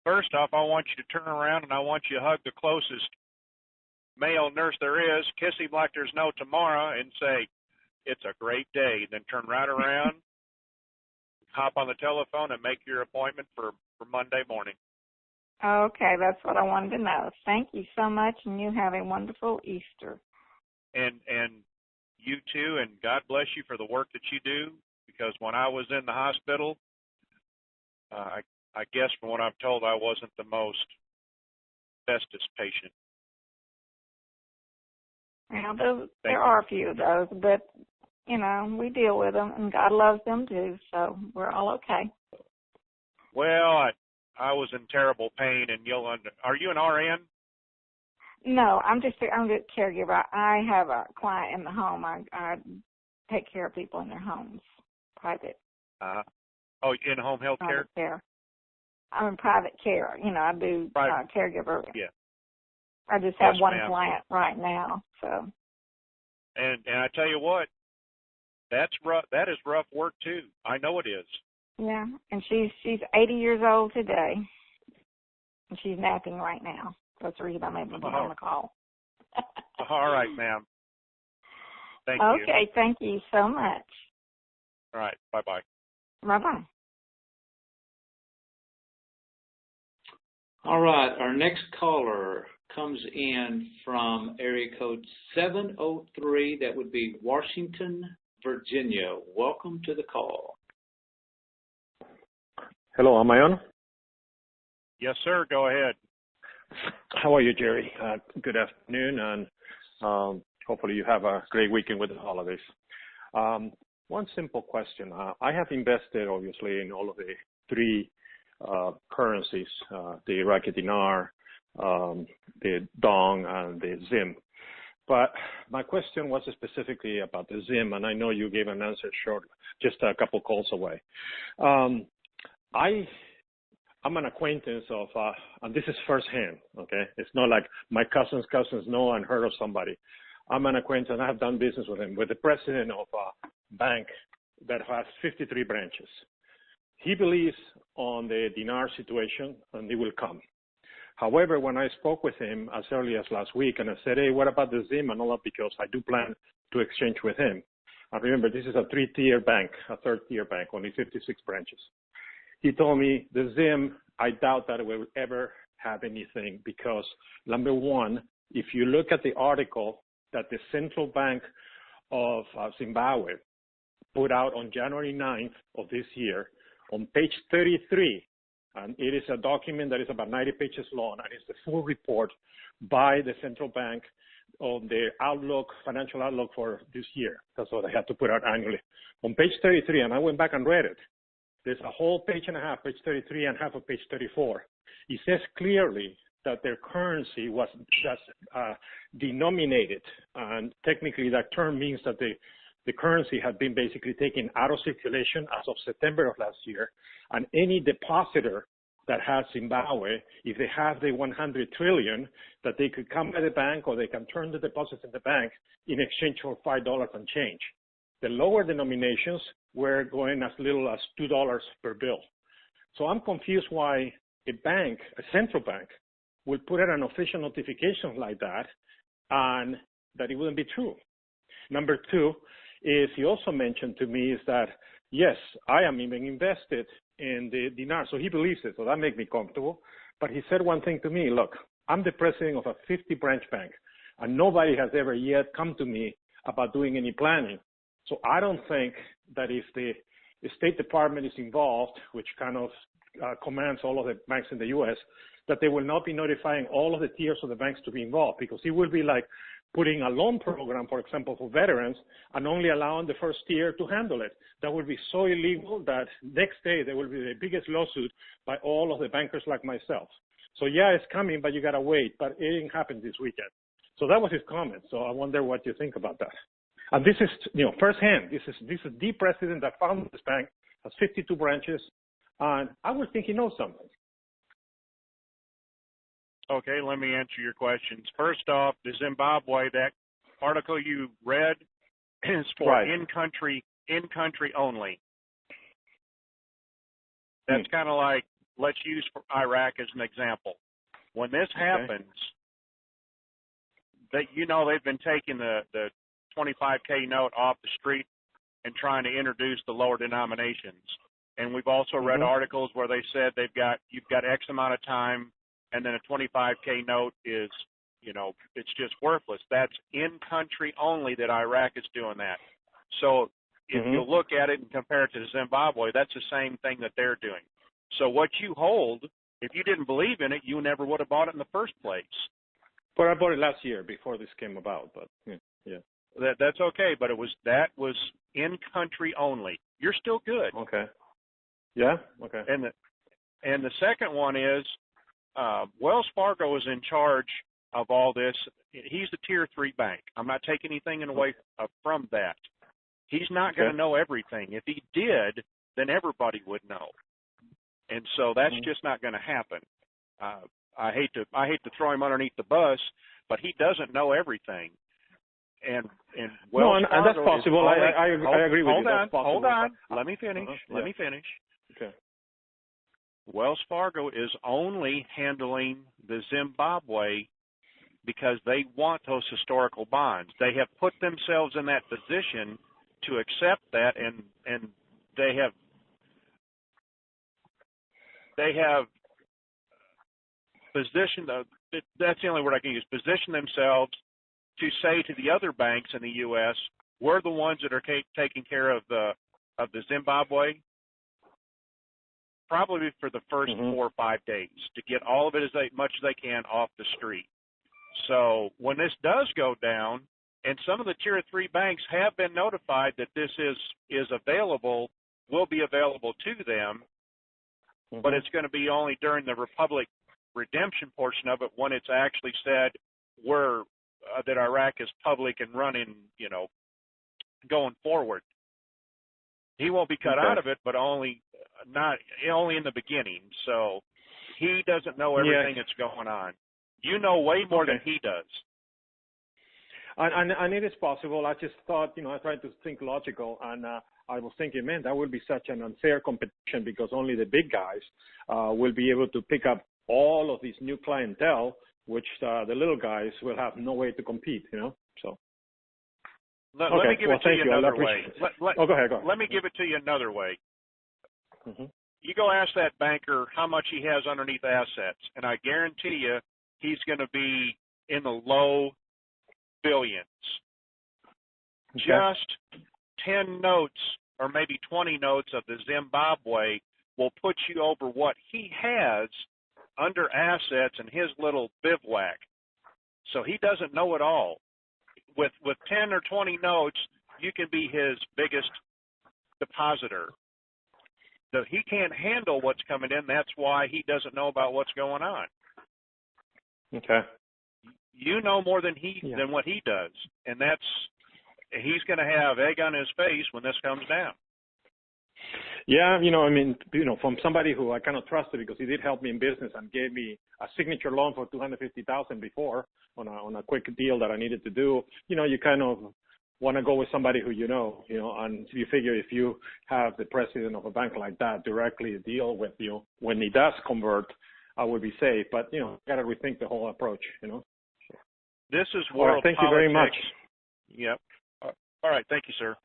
first off, I want you to turn around and I want you to hug the closest male nurse there is, kiss him like there's no tomorrow, and say, "It's a great day." Then turn right around, hop on the telephone, and make your appointment for Monday morning. Okay, that's what I wanted to know. Thank you so much, and you have a wonderful Easter. And you too, and God bless you for the work that you do, because when I was in the hospital, I guess from what I'm told, I wasn't the most bestest patient. Well, there are a few of those, but, we deal with them, and God loves them too, so we're all okay. Well, I was in terrible pain, and are you an RN? No, I'm just a caregiver. I have a client in the home. I take care of people in their homes, private. In-home health private care? I'm in private care. I do caregiver. Yeah. I just have one ma'am. client right now, so. And I tell you what, that's rough. That is rough work too. I know it is. Yeah, and she's 80 years old today, and she's napping right now. That's the reason I'm able to get on the call. All right, ma'am. Thank you. Okay, thank you so much. All right, bye-bye. Bye-bye. All right, our next caller comes in from area code 703. That would be Washington, Virginia. Welcome to the call. Hello, am I on? Yes, sir. Go ahead. How are you, Jerry? Good afternoon, and hopefully you have a great weekend with the holidays. One simple question. I have invested, obviously, in all of the three currencies, the Iraqi dinar, the dong, and the zim. But my question was specifically about the zim, and I know you gave an answer shortly, just a couple calls away. I'm an acquaintance of, and this is firsthand, okay? It's not like my cousins know and heard of somebody. I'm an acquaintance, I have done business with him, with the president of a bank that has 53 branches. He believes on the dinar situation, and it will come. However, when I spoke with him as early as last week, and I said, hey, what about the zim and all that, because I do plan to exchange with him. And remember, this is a three-tier bank, a third-tier bank, only 56 branches. He told me the zim, I doubt that it will ever have anything because, number one, if you look at the article that the Central Bank of Zimbabwe put out on January 9th of this year, on page 33, and it is a document that is about 90 pages long, and it's the full report by the Central Bank on their outlook, financial outlook for this year. That's what they have to put out annually. On page 33, and I went back and read it, there's a whole page and a half, page 33 and half of page 34. It says clearly that their currency was just denominated. And technically that term means that the currency had been basically taken out of circulation as of September of last year. And any depositor that has Zimbabwe, if they have the 100 trillion, that they could come by the bank or they can turn the deposits in the bank in exchange for $5 and change. The lower denominations were going as little as $2 per bill. So I'm confused why a bank, a central bank, would put out an official notification like that and that it wouldn't be true. Number two is he also mentioned to me is that, yes, I am even invested in the dinar. So he believes it, so that makes me comfortable. But he said one thing to me, look, I'm the president of a 50 branch bank and nobody has ever yet come to me about doing any planning. So I don't think that if the State Department is involved, which kind of commands all of the banks in the U.S., that they will not be notifying all of the tiers of the banks to be involved, because it will be like putting a loan program, for example, for veterans and only allowing the first tier to handle it. That would be so illegal that next day there will be the biggest lawsuit by all of the bankers like myself. So yeah, it's coming, but you got to wait. But it didn't happen this weekend. So that was his comment. So I wonder what you think about that. And this is, firsthand. This is the president that founded this bank, has 52 branches, and I would think he knows something. Okay, let me answer your questions. First off, the Zimbabwe, that article you read is for in-country only. That's kind of like, let's use for Iraq as an example. When this happens, they've been taking the 25K note off the street and trying to introduce the lower denominations. And we've also read articles where they said you've got X amount of time, and then a 25K note is, it's just worthless. That's in-country only that Iraq is doing that. So if you look at it and compare it to Zimbabwe, that's the same thing that they're doing. So what you hold, if you didn't believe in it, you never would have bought it in the first place. But I bought it last year before this came about, but yeah. That's okay, but that was in-country only. You're still good. Okay. Yeah? Okay. And the second one is, Wells Fargo is in charge of all this. He's the tier 3 bank. I'm not taking anything away from that. He's not going to know everything. If he did, then everybody would know. And so that's just not going to happen. I hate to throw him underneath the bus, but he doesn't know everything. And Wells Fargo, and that's possible. I agree with you. That's possible. Hold on. Let me finish. Let me finish. Okay. Wells Fargo is only handling the Zimbabwe because they want those historical bonds. They have put themselves in that position to accept that, and they have positioned. That's the only word I can use. Position themselves to say to the other banks in the U.S., we're the ones that are taking care of the Zimbabwe, probably for the first 4 or 5 days, to get all of it as much as they can off the street. So when this does go down, and some of the tier 3 banks have been notified that this is available, will be available to them, but it's going to be only during the Republic redemption portion of it when it's actually said that Iraq is public and running, going forward. He won't be cut out of it, but only in the beginning. So he doesn't know everything that's going on. You know way more than he does. And it is possible. I just thought, I tried to think logical, and I was thinking, man, that would be such an unfair competition because only the big guys will be able to pick up all of these new clientele, which the little guys will have no way to compete, So. Let me give it to you another way. Go ahead. Let me give it to you another way. You go ask that banker how much he has underneath assets, and I guarantee you he's going to be in the low billions. Just 10 notes or maybe 20 notes of the Zimbabwe will put you over what he has under assets in his little bivouac. So he doesn't know it all. With 10 or 20 notes, you can be his biggest depositor. So he can't handle what's coming in. That's why he doesn't know about what's going on. Okay. You know more than than what he does, and he's going to have egg on his face when this comes down. Yeah, from somebody who I kind of trusted because he did help me in business and gave me a signature loan for $250,000 before on a quick deal that I needed to do. You kind of want to go with somebody who and you figure if you have the president of a bank like that directly deal with you when he does convert, I would be safe. But got to rethink the whole approach. This is world thank politics. you very much. Yep. All right. Thank you, sir.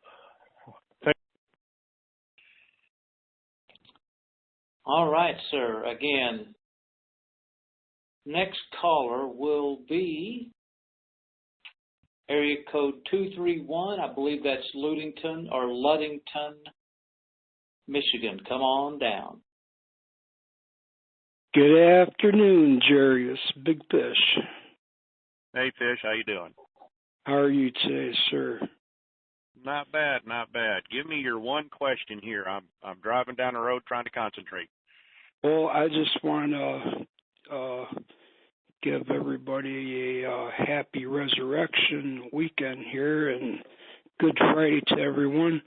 All right, sir. Again, next caller will be area code 231. I believe that's Ludington, Michigan. Come on down. Good afternoon, Jerry. It's Big Fish. Hey, Fish. How you doing? How are you today, sir? Not bad, not bad. Give me your one question here. I'm driving down the road trying to concentrate. Well, I just want to give everybody a happy resurrection weekend here and Good Friday to everyone.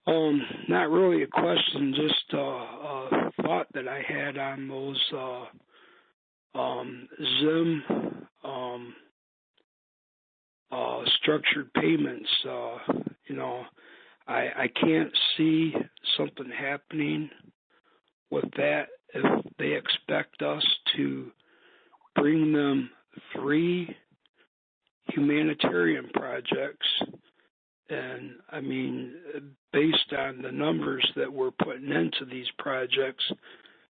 Not really a question, just a thought that I had on those Zim structured payments. I can't see something happening with that if they expect us to bring them 3 humanitarian projects. And I mean, based on the numbers that we're putting into these projects,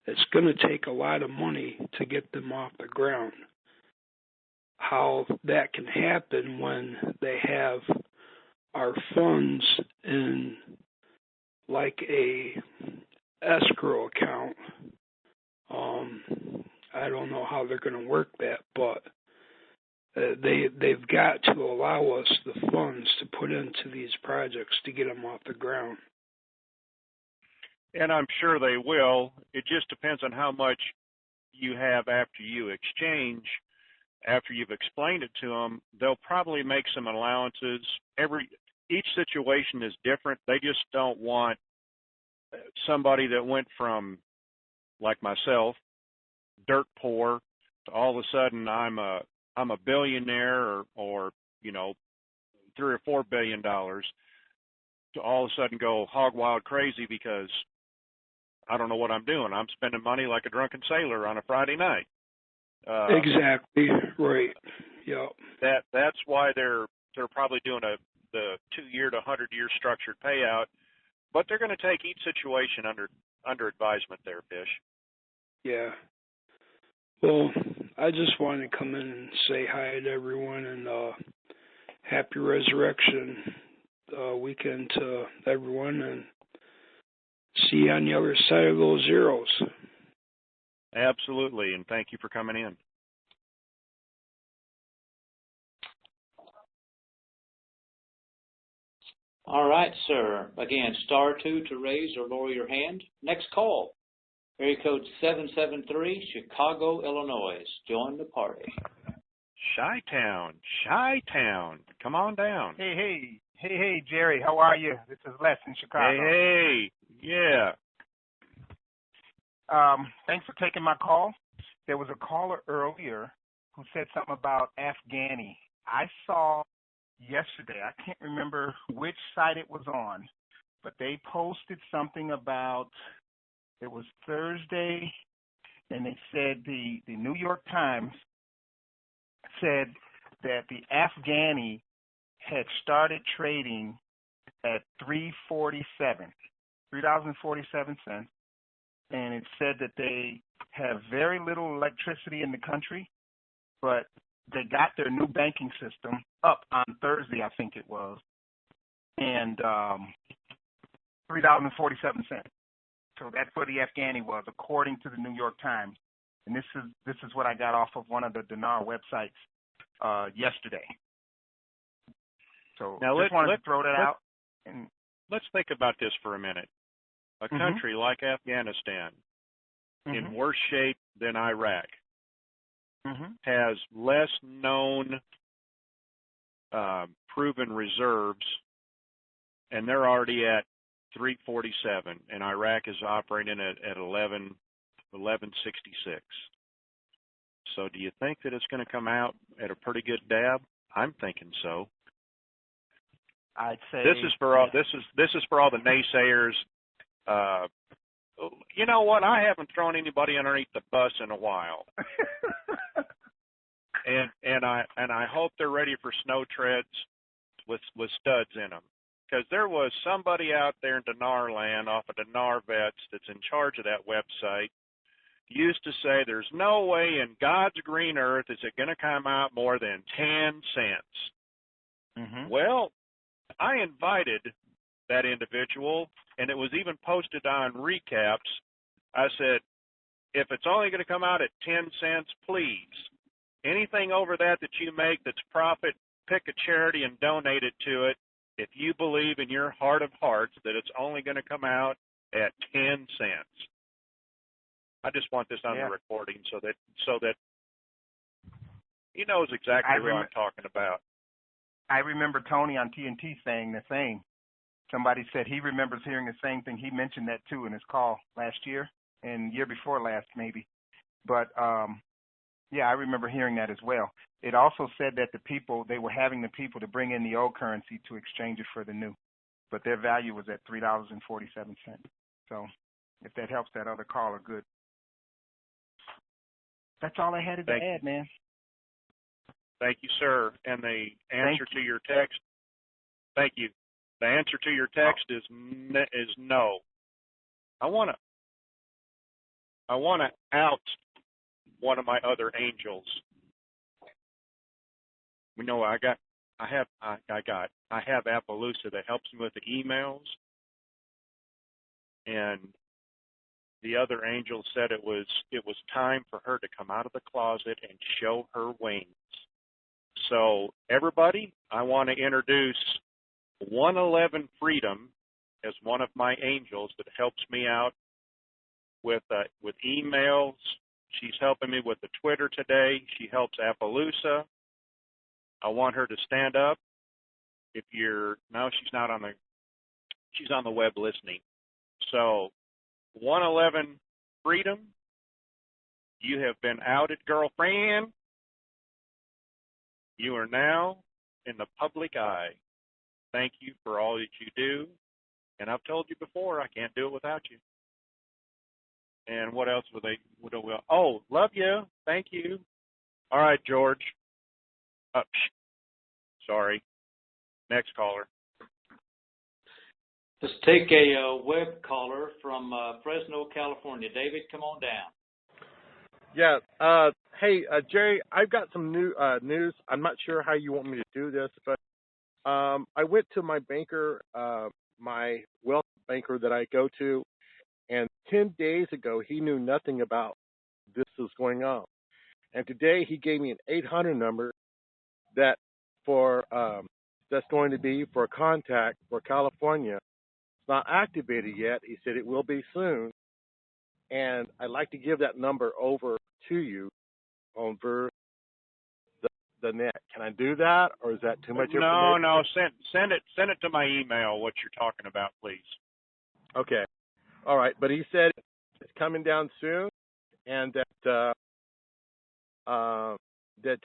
it's going to take a lot of money to get them off the ground. How that can happen when they have our funds in like a escrow account, I don't know how they're going to work that, but they've got to allow us the funds to put into these projects to get them off the ground. And I'm sure they will. It just depends on how much you have after you exchange. After you've explained it to them, they'll probably make some allowances. Each situation is different. They just don't want somebody that went from, like myself, dirt poor to all of a sudden I'm a billionaire or $3 or $4 billion to all of a sudden go hog wild crazy because I don't know what I'm doing. I'm spending money like a drunken sailor on a Friday night. Exactly right. Yep. That's why they're probably doing the 2-year to 100-year structured payout, but they're going to take each situation under advisement there, Fish. Yeah. Well, I just wanted to come in and say hi to everyone and happy resurrection weekend to everyone, and see you on the other side of those zeros. Absolutely, and thank you for coming in. All right, sir. Again, *2 to raise or lower your hand. Next call, area code 773, Chicago, Illinois. Join the party. Chi-Town. Come on down. Hey, Jerry. How are you? This is Les in Chicago. Hey. Yeah. Thanks for taking my call. There was a caller earlier who said something about Afghani. I saw yesterday, I can't remember which site it was on, but they posted something about, it was Thursday, and they said the New York Times said that the Afghani had started trading at $3.47, and it said that they have very little electricity in the country, but they got their new banking system up on Thursday, I think it was, and $3.47. So that's where the Afghani was, according to the New York Times. And this is what I got off of one of the Dinar websites yesterday. So now just wanted to throw that out. And let's think about this for a minute. A country like Afghanistan, in worse shape than Iraq, has less known proven reserves, and they're already at 347, and Iraq is operating at 1166. So do you think that it's going to come out at a pretty good dab? I'm thinking so. I'd say this is for all the naysayers. You know what? I haven't thrown anybody underneath the bus in a while, and I hope they're ready for snow treads with studs in them, because there was somebody out there in Dinar land off of Dinar Vets that's in charge of that website. Used to say there's no way in God's green earth is it going to come out more than 10 cents. Well, I invited that individual, and it was even posted on recaps. I said, if it's only going to come out at 10 cents, please, anything over that you make that's profit, pick a charity and donate it to it, if you believe in your heart of hearts that it's only going to come out at 10 cents. I just want this on the recording so that he knows exactly what I'm talking about. I remember Tony on TNT saying the same. Somebody said he remembers hearing the same thing. He mentioned that too in his call last year and year before last maybe. But yeah, I remember hearing that as well. It also said that they were having the people to bring in the old currency to exchange it for the new, but their value was at $3.47. So if that helps that other caller, good. That's all I had to add, man. Thank you, sir. And the answer to your text, thank you. The answer to your text is no. I want to out one of my other angels. We know I have Appaloosa that helps me with the emails, and the other angel said it was time for her to come out of the closet and show her wings. So everybody, I want to introduce 111 Freedom as one of my angels that helps me out with emails. She's helping me with the Twitter today. She helps Appaloosa. I want her to stand up. She's not on she's on the web listening. So 111 Freedom, you have been outed, girlfriend. You are now in the public eye. Thank you for all that you do. And I've told you before, I can't do it without you. And what else would they? Oh, love you. Thank you. All right, George. Sorry. Next caller. Let's take a web caller from Fresno, California. David, come on down. Yeah. Hey, Jerry, I've got some news. I'm not sure how you want me to do this, but I went to my banker, my wealth banker that I go to, and 10 days ago he knew nothing about this was going on. And today he gave me an 800 number that's going to be for a contact for California. It's not activated yet. He said it will be soon. And I'd like to give that number over to you over the net. Can I do that, or is that too much information? No. Send it to my email. What you're talking about, please. Okay. All right. But he said it's coming down soon, and that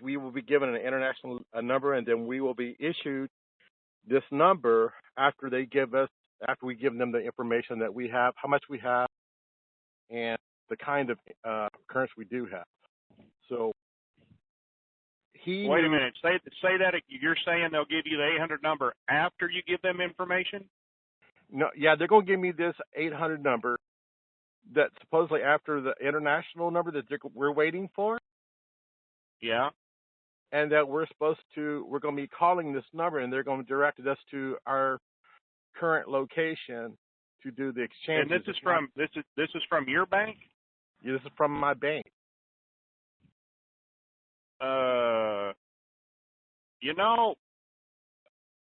we will be given an international number, and then we will be issued this number after we give them the information that we have, how much we have, and the kind of currency we do have. So wait a minute. Say that. You're saying they'll give you the 800 number after you give them information? No. Yeah, they're going to give me this 800 number that's supposedly after the international number that we're waiting for. Yeah. And that we're going to be calling this number, and they're going to direct us to our current location to do the exchange. And this is from your bank? Yeah, this is from my bank.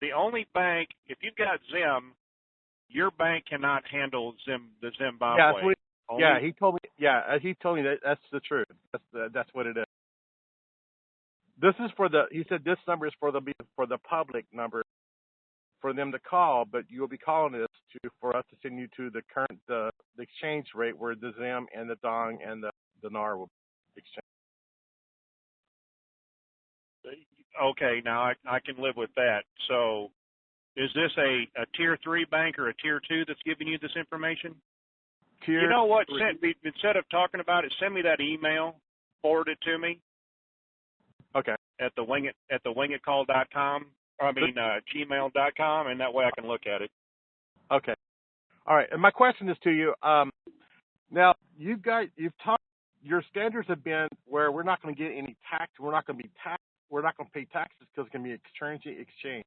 The only bank, if you've got Zim, your bank cannot handle the Zimbabwe. He told me. Yeah, he told me that that's the truth. That's what it is. This is for the. He said this number is for the public number for them to call, but you'll be calling this for us to send you to the current the exchange rate where the ZIM and the Dong and the dinar will exchange. Okay, now I can live with that. So, is this a tier 3 bank or a tier 2 that's giving you this information? You know what? Instead of talking about it, send me that email. Forward it to me. Okay. At the wingitcall.com. I mean gmail.com, and that way I can look at it. Okay. All right. And my question is to you. Now you've talked. Your standards have been where we're not going to get any tax. We're not going to be taxed. We're not going to pay taxes because it's going to be currency exchange.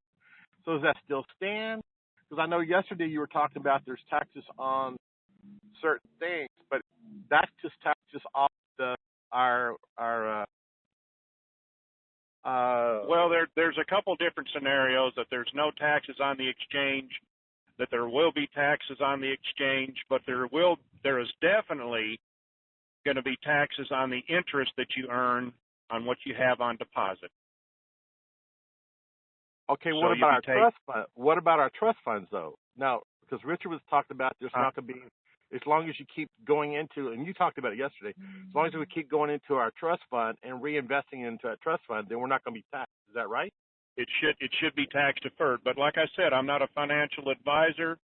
So does that still stand? Because I know yesterday you were talking about there's taxes on certain things, but that's just taxes off our well, there's a couple different scenarios that there's no taxes on the exchange, that there will be taxes on the exchange, but there is definitely going to be taxes on the interest that you earn on what you have on deposit. Okay, what about our trust fund? What about our trust funds though? Now, because Richard was talking about there's not going to be, as long as you keep going into, and you talked about it yesterday, as long as we keep going into our trust fund and reinvesting into that trust fund, then we're not going to be taxed. Is that right? It should be tax deferred. But like I said, I'm not a financial advisor.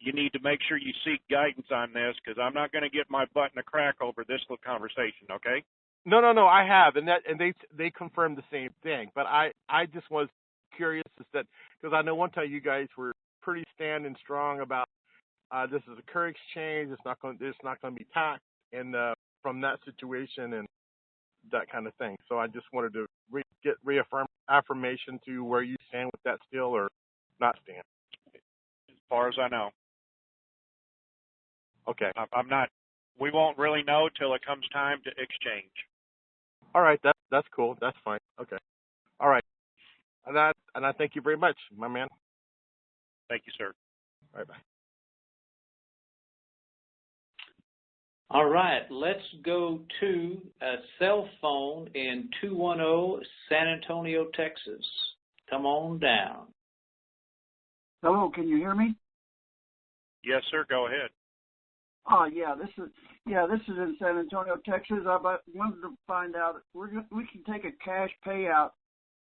You need to make sure you seek guidance on this because I'm not going to get my butt in a crack over this little conversation. Okay? No, I have, and they confirmed the same thing. But I just was curious because I know one time you guys were pretty standing strong about. This is a current exchange. It's not going to be taxed, and from that situation and that kind of thing. So I just wanted to get affirmation to where you stand with that still or not stand. As far as I know. Okay. I'm not. We won't really know till it comes time to exchange. All right. That's cool. That's fine. Okay. All right. And I thank you very much, my man. Thank you, sir. All right. Bye. All right, let's go to a cell phone in 210 San Antonio, Texas. Come on down. Hello, can you hear me? Yes, sir. Go ahead. Oh, yeah, this is in San Antonio, Texas. I wanted to find out we can take a cash payout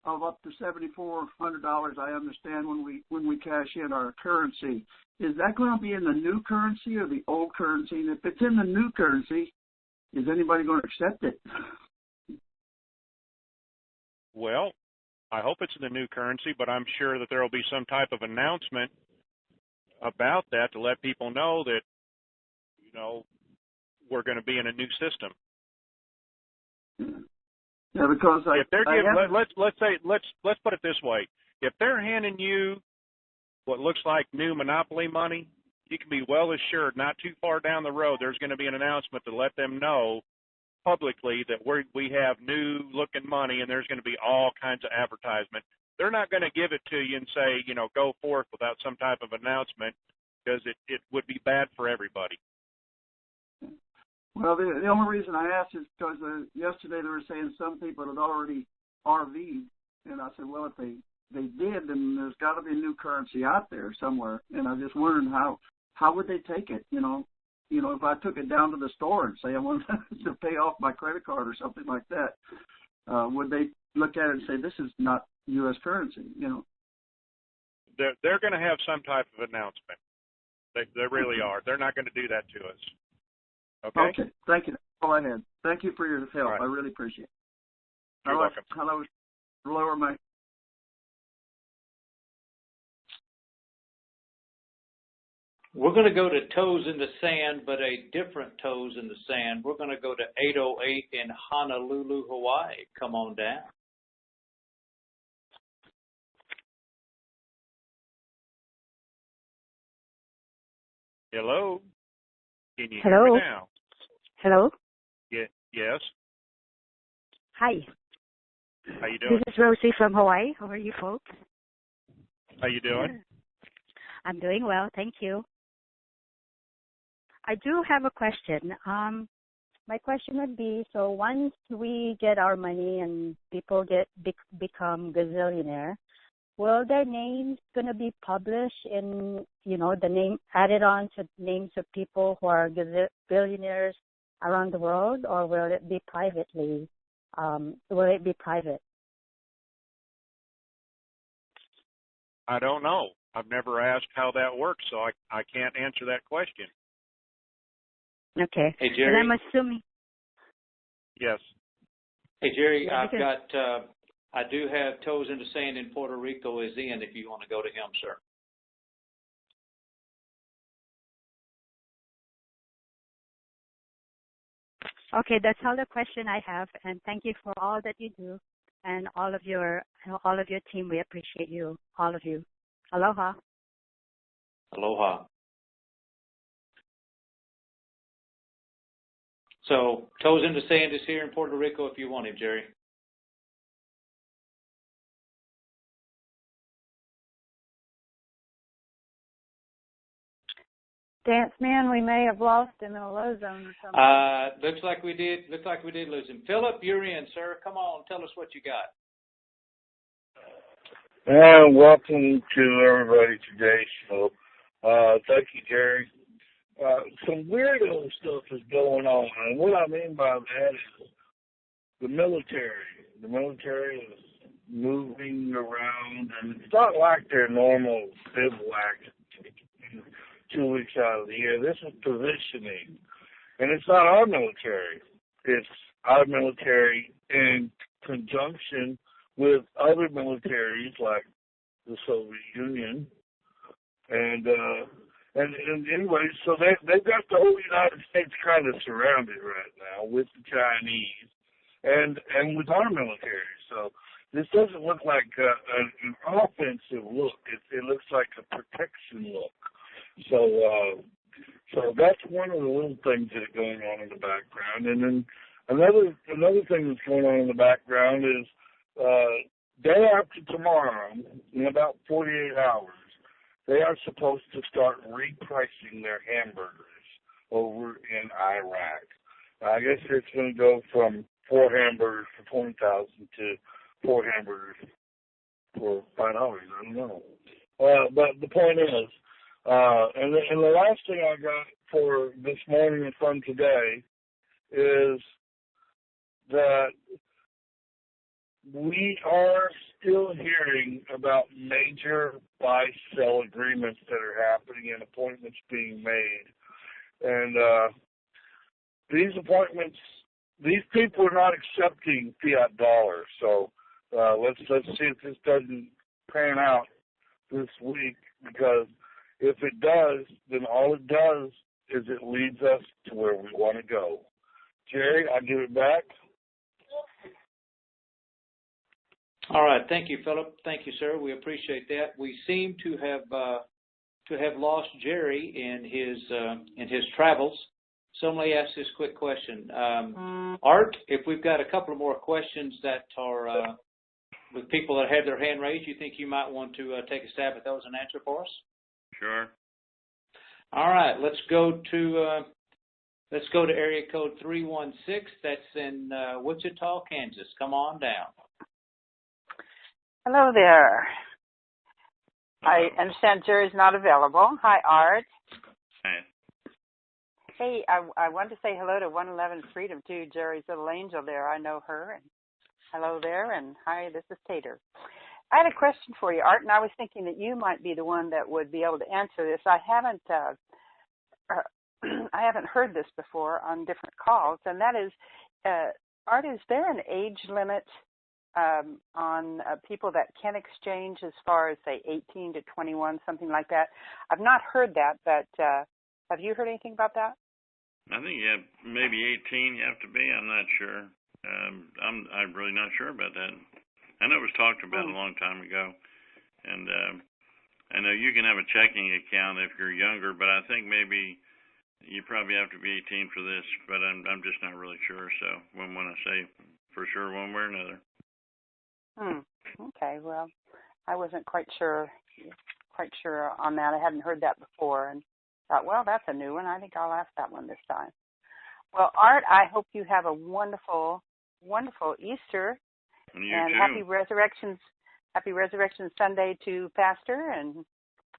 of up to $7,400. I understand when we cash in our currency. Is that going to be in the new currency or the old currency? And if it's in the new currency, is anybody going to accept it? Well, I hope it's in the new currency, but I'm sure that there will be some type of announcement about that to let people know that, we're going to be in a new system. Yeah, because if they're let's put it this way: if they're handing you what looks like new monopoly money, you can be well assured not too far down the road there's going to be an announcement to let them know publicly that we have new looking money and there's going to be all kinds of advertisement. They're not going to give it to you and say, go forth without some type of announcement because it would be bad for everybody. Well, the only reason I asked is because yesterday they were saying some people had already RV'd, and I said, well, if they did, then there's got to be a new currency out there somewhere. And I just wondering how would they take it? If I took it down to the store and say I wanted to pay off my credit card or something like that, would they look at it and say this is not U.S. currency? They're going to have some type of announcement. They really are. They're not going to do that to us. Okay. Thank you. That's all I had. Thank you for your help. Right. I really appreciate it. You're welcome. Hello. Lower my. We're going to go to Toes in the Sand, but a different Toes in the Sand. We're going to go to 808 in Honolulu, Hawaii. Come on down. Hello. Can you Hello. hear me now? Hello. Yes. Hi. How you doing? This is Rosie from Hawaii. How are you folks? How you doing? I'm doing well, thank you. I do have a question. my question would be, so once we get our money and people become gazillionaire, will their names going to be published in, the name added on to names of people who are billionaires around the world, or will it be privately? Will it be private? I don't know. I've never asked how that works, so I can't answer that question. Okay. Hey, Jerry. And I'm assuming. Yes. Hey, Jerry, I do have Toes into Sand in Puerto Rico is in if you want to go to him, sir. Okay, that's all the question I have, and thank you for all that you do and all of your team. We appreciate you, all of you. Aloha. Aloha. So, Toes into Sand is here in Puerto Rico if you want him, Jerry. Dance Man, we may have lost him in a low zone or something. Looks like we did lose him. Philip, you're in, sir. Come on, tell us what you got. And welcome to everybody today's show. Thank you, Jerry. Some weirdo stuff is going on, and what I mean by that is the military. The military is moving around, and it's not like their normal bivouac 2 weeks out of the year. This is positioning, and it's not our military. It's our military in conjunction with other militaries like the Soviet Union, and anyway, so they've got the whole United States kind of surrounded right now with the Chinese and with our military. So this doesn't look like an offensive look. It looks like a protection look. So that's one of the little things that are going on in the background. And then another thing that's going on in the background is day after tomorrow, in about 48 hours, they are supposed to start repricing their hamburgers over in Iraq. I guess it's going to go from 4 hamburgers for $20,000 to 4 hamburgers for $5. I don't know. But the point is, and the last thing I got for this morning and from today is that we are still hearing about major buy-sell agreements that are happening and appointments being made. And these appointments, these people are not accepting fiat dollars. So let's see if this doesn't pan out this week, because if it does, then all it does is it leads us to where we want to go. Jerry, I give it back. All right, thank you, Philip. Thank you, sir. We appreciate that. We seem to have lost Jerry in his travels. So let me ask this quick question. Art, if we've got a couple of more questions that are with people that have their hand raised, you think you might want to take a stab at those and answer for us? Sure. All right, let's go to area code 316. That's in Wichita, Kansas. Come on down. Hello there. I understand Jerry's not available. Hi, Art. Hi. Hey, I wanted to say hello to 111 Freedom, too. Jerry's little angel there. I know her. And hello there, and hi, this is Tater. I had a question for you, Art, and I was thinking that you might be the one that would be able to answer this. I haven't heard this before on different calls, and that is, Art, is there an age limit on people that can exchange as far as, say, 18 to 21, something like that? I've not heard that, but have you heard anything about that? I think maybe 18 you have to be. I'm not sure. I'm really not sure about that. I know it was talked about a long time ago, and I know you can have a checking account if you're younger, but I think maybe you probably have to be 18 for this, but I'm just not really sure, so wouldn't want to say for sure one way or another. Okay, well, I wasn't quite sure on that. I hadn't heard that before, and thought, well, that's a new one. I think I'll ask that one this time. Well, Art, I hope you have a wonderful, wonderful Easter. And too. Happy Resurrection Sunday to Pastor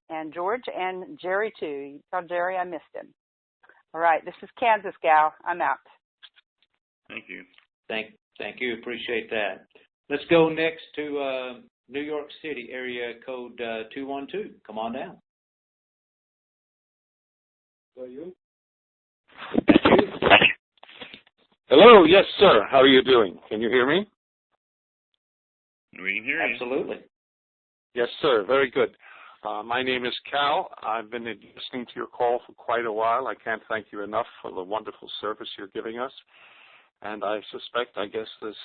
and George and Jerry too. Tell Jerry I missed him. All right, this is Kansas Gal. I'm out. Thank you. Thank you. Appreciate that. Let's go next to New York City, area code 212. Come on down. Are you? That's you. Hello, yes, sir. How are you doing? Can you hear me? We can hear you. Absolutely. Yes, sir. Very good. My name is Cal. I've been listening to your call for quite a while. I can't thank you enough for the wonderful service you're giving us. And I suspect, I guess, this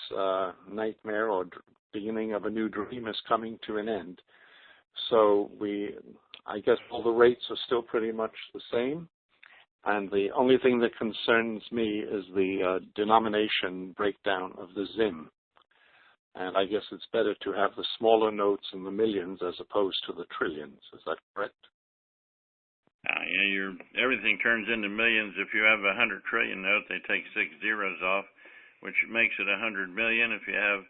nightmare or beginning of a new dream is coming to an end. So I guess all the rates are still pretty much the same. And the only thing that concerns me is the denomination breakdown of the ZIM. And I guess it's better to have the smaller notes in the millions as opposed to the trillions. Is that correct? Yeah, everything turns into millions. If you have a 100 trillion note, they take 6 zeros off, which makes it 100 million. If you have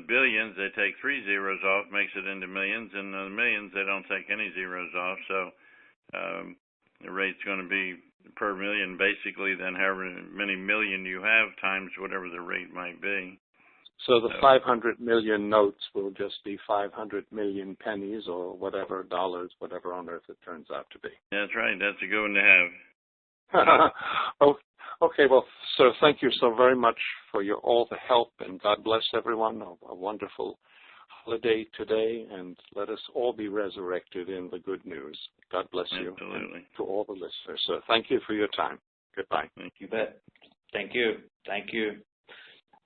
billions, they take 3 zeros off, makes it into millions. And the millions, they don't take any zeros off. So the rate's going to be per million, basically, then however many million you have times whatever the rate might be. So the 500 million notes will just be 500 million pennies or whatever dollars, whatever on earth it turns out to be. That's right. That's a good one to have. Okay, well, sir, thank you so very much for all the help, and God bless everyone. A wonderful holiday today, and let us all be resurrected in the good news. God bless you. Absolutely. To all the listeners. So thank you for your time. Goodbye. Thank you. You bet. Thank you. Thank you.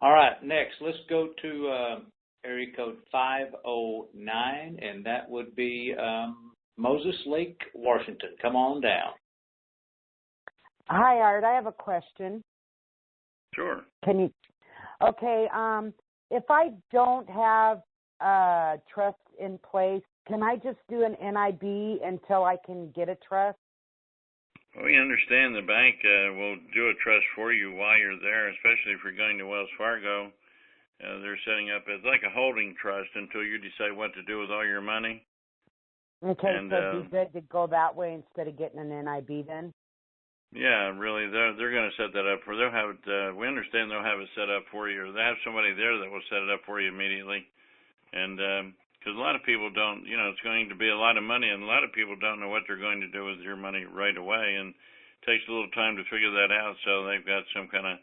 All right, next, let's go to area code 509, and that would be Moses Lake, Washington. Come on down. Hi, Art. I have a question. Sure. Okay, if I don't have trust in place, can I just do an NIB until I can get a trust? We understand the bank will do a trust for you while you're there, especially if you're going to Wells Fargo. They're setting up it's like a holding trust until you decide what to do with all your money. Okay, so it'd be good to go that way instead of getting an NIB then? Yeah, really, they're going to set that up they'll have it. We understand they'll have it set up for you, or they have somebody there that will set it up for you immediately. And because a lot of people don't, it's going to be a lot of money, and a lot of people don't know what they're going to do with your money right away, and it takes a little time to figure that out. So they've got some kind of,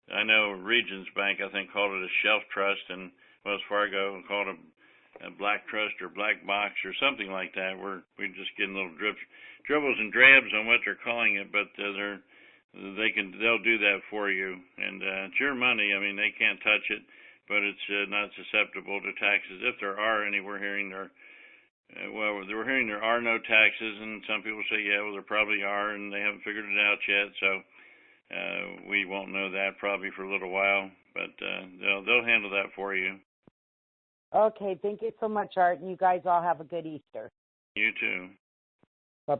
I know Regions Bank, I think, called it a shelf trust, and Wells Fargo called it a black trust or black box or something like that. We're just getting little dribbles and drabs on what they're calling it, but they'll do that for you, and it's your money. I mean, they can't touch it. But it's not susceptible to taxes if there are any. We're hearing there are no taxes, and some people say, yeah, well, there probably are, and they haven't figured it out yet. So we won't know that probably for a little while, but they'll handle that for you. Okay, thank you so much, Art, and you guys all have a good Easter. You too. Bye.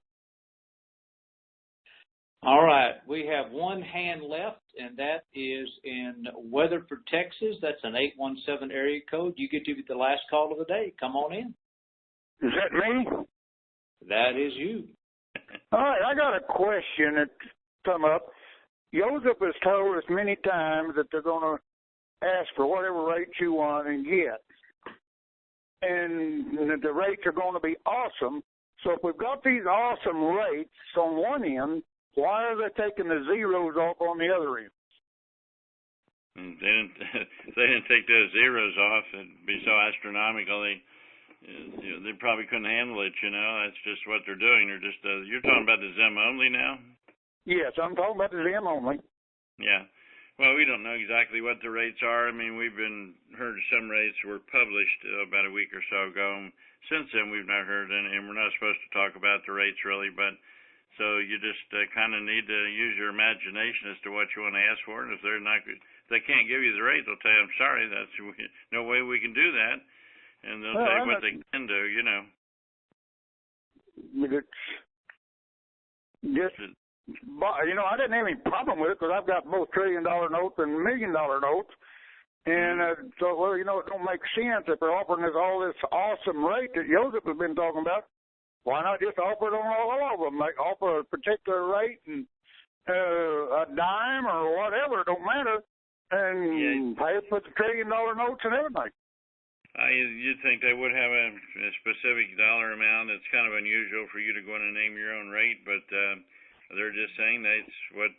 All right, we have one hand left, and that is in Weatherford, Texas. That's an 817 area code. You get to be the last call of the day. Come on in. Is that me? That is you. All right, I got a question that's come up. Joseph has told us many times that they're going to ask for whatever rate you want and get. And the rates are going to be awesome. So if we've got these awesome rates on one end, why are they taking the zeros off on the other end? They didn't take those zeros off. It'd be so astronomical. They probably couldn't handle it. That's just what they're doing. They're just you're talking about the ZIM only now? Yes, I'm talking about the ZIM only. Yeah. Well, we don't know exactly what the rates are. I mean, we've heard some rates were published about a week or so ago. Since then, we've not heard any, and we're not supposed to talk about the rates really, but so you just kind of need to use your imagination as to what you want to ask for, and if they can't give you the rate, they'll tell you, I'm sorry, that's no way we can do that, and they'll tell you what they can do, Just I didn't have any problem with it because I've got both $1 trillion notes and $1 million notes. And so, well, it don't make sense if they're offering us all this awesome rate that Joseph has been talking about. Why not just offer it on all of them? Like offer a particular rate and a dime or whatever, it don't matter, and pay for the $1 trillion notes and everything. You'd think they would have a specific dollar amount. It's kind of unusual for you to go in and name your own rate, but they're just saying that's what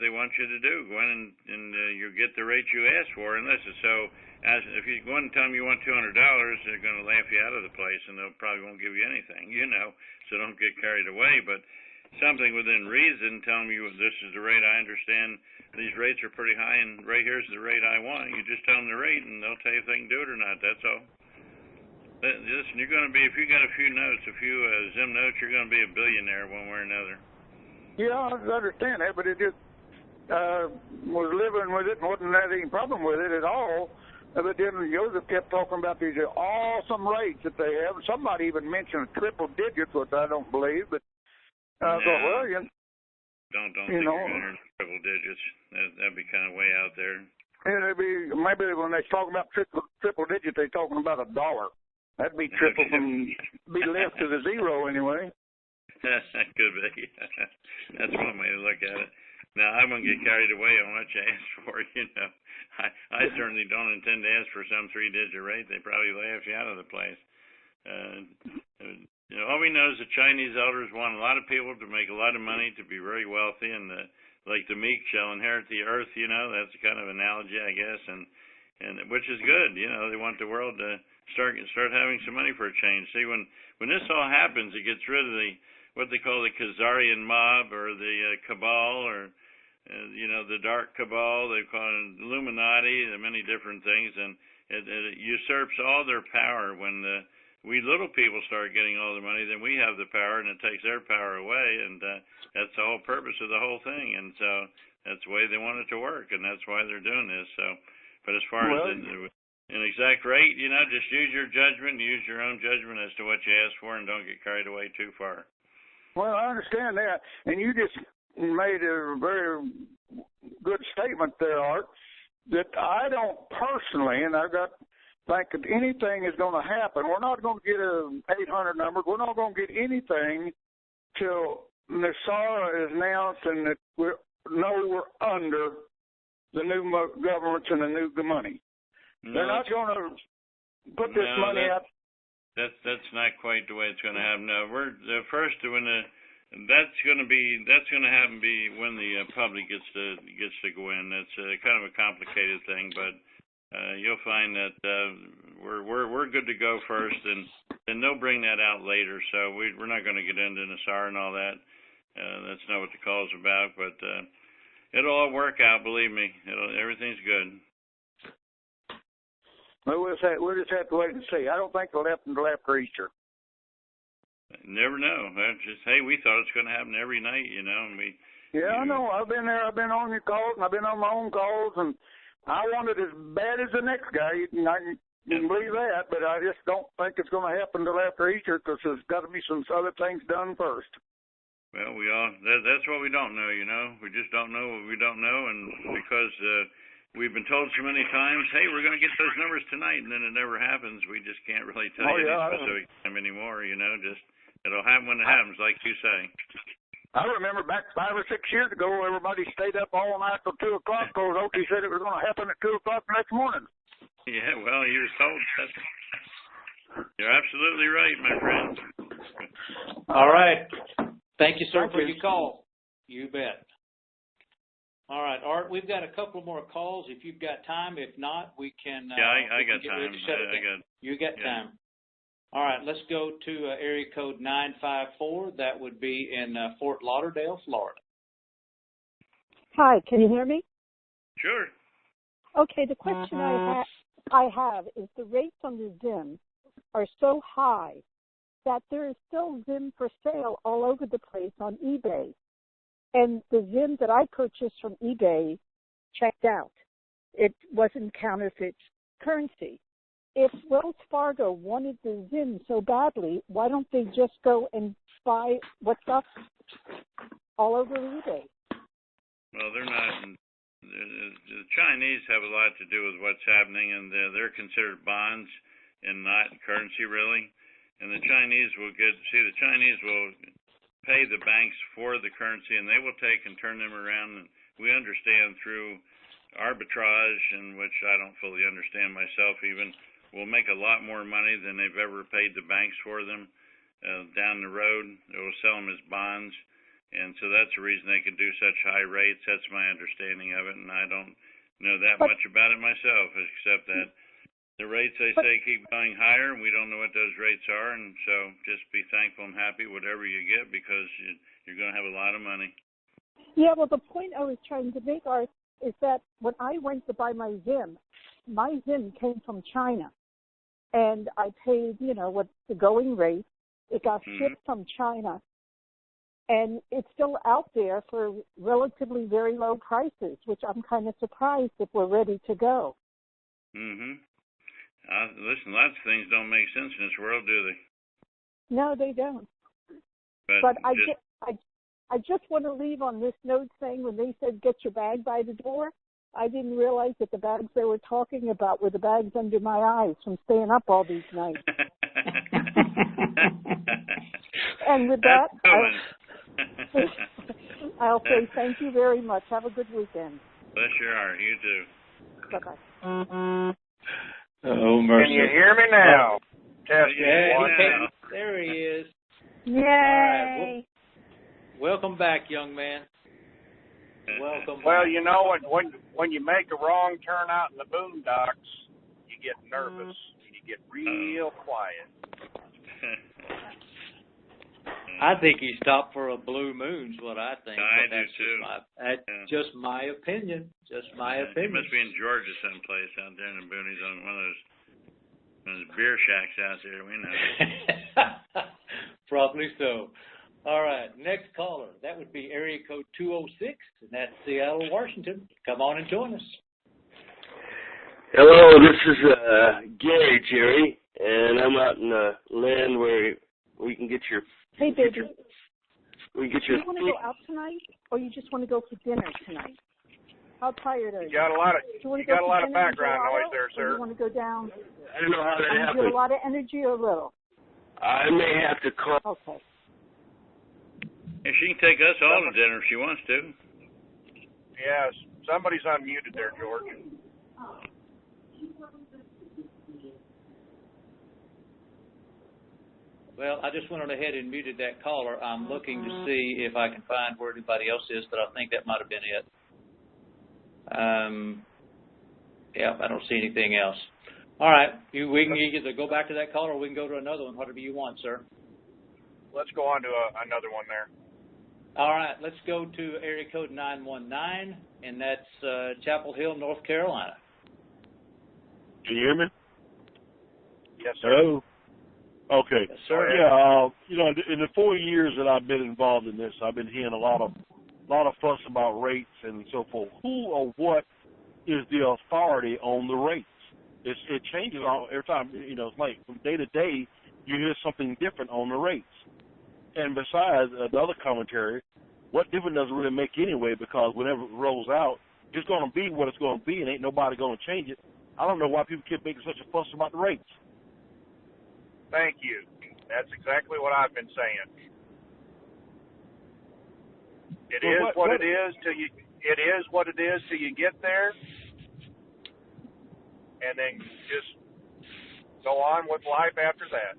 they want you to do. Go in and you get the rate you ask for, unless it's so. If you go in and tell them you want $200, they're going to laugh you out of the place, and they'll probably won't give you anything, So don't get carried away. But something within reason, tell them this is the rate I understand. These rates are pretty high, and right here's the rate I want. You just tell them the rate, and they'll tell you if they can do it or not. That's all. Listen, you're going to be, if you got a few notes, a few Zim notes, you're going to be a billionaire one way or another. Yeah, I understand that, but it just was living with it and wasn't having any problem with it at all. But then Joseph kept talking about these awesome rates that they have. Somebody even mentioned triple digits, which I don't believe, but I thought, well, don't think you're going to earn triple digits. That'd be kind of way out there. And it'd be, maybe when they talk about triple digits, they're talking about $1. That'd be triple be less to the zero anyway. That could be. That's one way to look at it. Now, I won't get carried away on what you ask for, I certainly don't intend to ask for some 3-digit rate. They probably laugh you out of the place. All we know is the Chinese elders want a lot of people to make a lot of money, to be very wealthy, and like the meek shall inherit the earth, that's kind of analogy, I guess, and which is good. They want the world to start having some money for a change. See, when this all happens, it gets rid of what they call the Khazarian mob or the cabal or the dark cabal. They call it Illuminati, many different things, and it usurps all their power. When we little people start getting all the money, then we have the power, and it takes their power away, and that's the whole purpose of the whole thing. And so that's the way they want it to work, and that's why they're doing this. So, but as far as an exact rate, just use your judgment, use your own judgment as to what you ask for, and don't get carried away too far. Well, I understand that, and you just made a very good statement there, Art, that I don't personally, and I've got think that anything is going to happen. We're not going to get a 800 number. We're not going to get anything till NASARA is announced and that we're under the new governments and the new money. No, they're not going to put this money out. That's not quite the way it's going to happen. No, we're the first when that's going to happen when the public gets to go in. That's kind of a complicated thing, but you'll find that we're good to go first, and they'll bring that out later. So we're not going to get into NASAR and all that. That's not what the call's about, but it'll all work out. Believe me, everything's good. Well, we'll just have to wait and see. I don't think they'll happen until after Easter. Never know. Just we thought it's going to happen every night, and we. Yeah, I know. I've been there. I've been on your calls, and I've been on my own calls, and I want it as bad as the next guy. You can believe that, but I just don't think it's going to happen until after Easter because there's got to be some other things done first. Well, that's what we don't know, We just don't know what we don't know, and because we've been told so many times, hey, we're going to get those numbers tonight, and then it never happens. We just can't really tell you any specific time anymore, Just it'll happen when it happens, like you say. I remember back 5 or 6 years ago, everybody stayed up all night till 2 o'clock because Okie said it was going to happen at 2 o'clock the next morning. Yeah, well, you were told that. You're absolutely right, my friend. All right. Thank you, sir, for your call. You bet. All right, Art, we've got a couple more calls if you've got time. If not, we can. I got time. You got time. All right, let's go to area code 954. That would be in Fort Lauderdale, Florida. Hi, can you hear me? Sure. Okay, the question I have is the rates on the Zim are so high that there is still Zim for sale all over the place on eBay. And the Zim that I purchased from eBay checked out. It wasn't counterfeit currency. If Wells Fargo wanted the Zim so badly, why don't they just go and buy what's up all over eBay. Well, they're not. The Chinese have a lot to do with what's happening, and they're considered bonds and not currency, really. And the Chinese will pay the banks for the currency, and they will take and turn them around. And we understand through arbitrage, and which I don't fully understand myself even, will make a lot more money than they've ever paid the banks for them down the road. They will sell them as bonds, and so that's the reason they can do such high rates. That's my understanding of it, and I don't know that much about it myself, except that the rates, they say, keep going higher, and we don't know what those rates are, and so just be thankful and happy whatever you get, because you're going to have a lot of money. Yeah, well, the point I was trying to make, Art, is that when I went to buy my Zim came from China. And I paid, what the going rate. It got shipped from China. And it's still out there for relatively very low prices, which I'm kind of surprised if we're ready to go. Listen, lots of things don't make sense in this world, do they? No, they don't. But I just want to leave on this note saying when they said get your bag by the door, I didn't realize that the bags they were talking about were the bags under my eyes from staying up all these nights. And with that, I'll say thank you very much. Have a good weekend. Bless your heart. You too. Bye-bye. Oh, mercy. Can you hear me now? Yeah, there he is. Yay. All right. Welcome back, young man. Welcome. Well, you know, when you make a wrong turn out in the boondocks, you get nervous. You get real quiet. I think he stopped for a blue moon, is what I think. I do too. That's just my opinion. Just my opinion. He must be in Georgia someplace out there in the boonies on one of those beer shacks out there. We know. Probably so. All right, next caller. That would be area code 206, and that's Seattle, Washington. Come on and join us. Hello, this is Gary, Jerry, and I'm out in the land where we can get your... Hey, baby. We get your... Do you want to go out tonight, or you just want to go for dinner tonight? How tired are you? You got a lot of background noise there, sir. Or you want to go down? I don't know how that happens. Do you have a lot of energy or little? I may have to call... Okay. And she can take us all to dinner if she wants to. Yes, somebody's unmuted there, George. Well, I just went on ahead and muted that caller. I'm looking to see if I can find where anybody else is, but I think that might have been it. Yeah, I don't see anything else. All right, we can either go back to that caller or we can go to another one, whatever you want, sir. Let's go on to another one there. All right, let's go to area code 919, and that's Chapel Hill, North Carolina. Can you hear me? Yes, sir. Hello? Okay. Yes, sir. Yeah, in the 4 years that I've been involved in this, I've been hearing a lot of fuss about rates and so forth. Who or what is the authority on the rates? It changes every time. It's like from day to day, you hear something different on the rates. And besides the other commentary, what difference does it really make anyway? Because whenever it rolls out, it's going to be what it's going to be, and ain't nobody going to change it. I don't know why people keep making such a fuss about the rates. Thank you. That's exactly what I've been saying. It is what it is till you get there, and then just go on with life after that.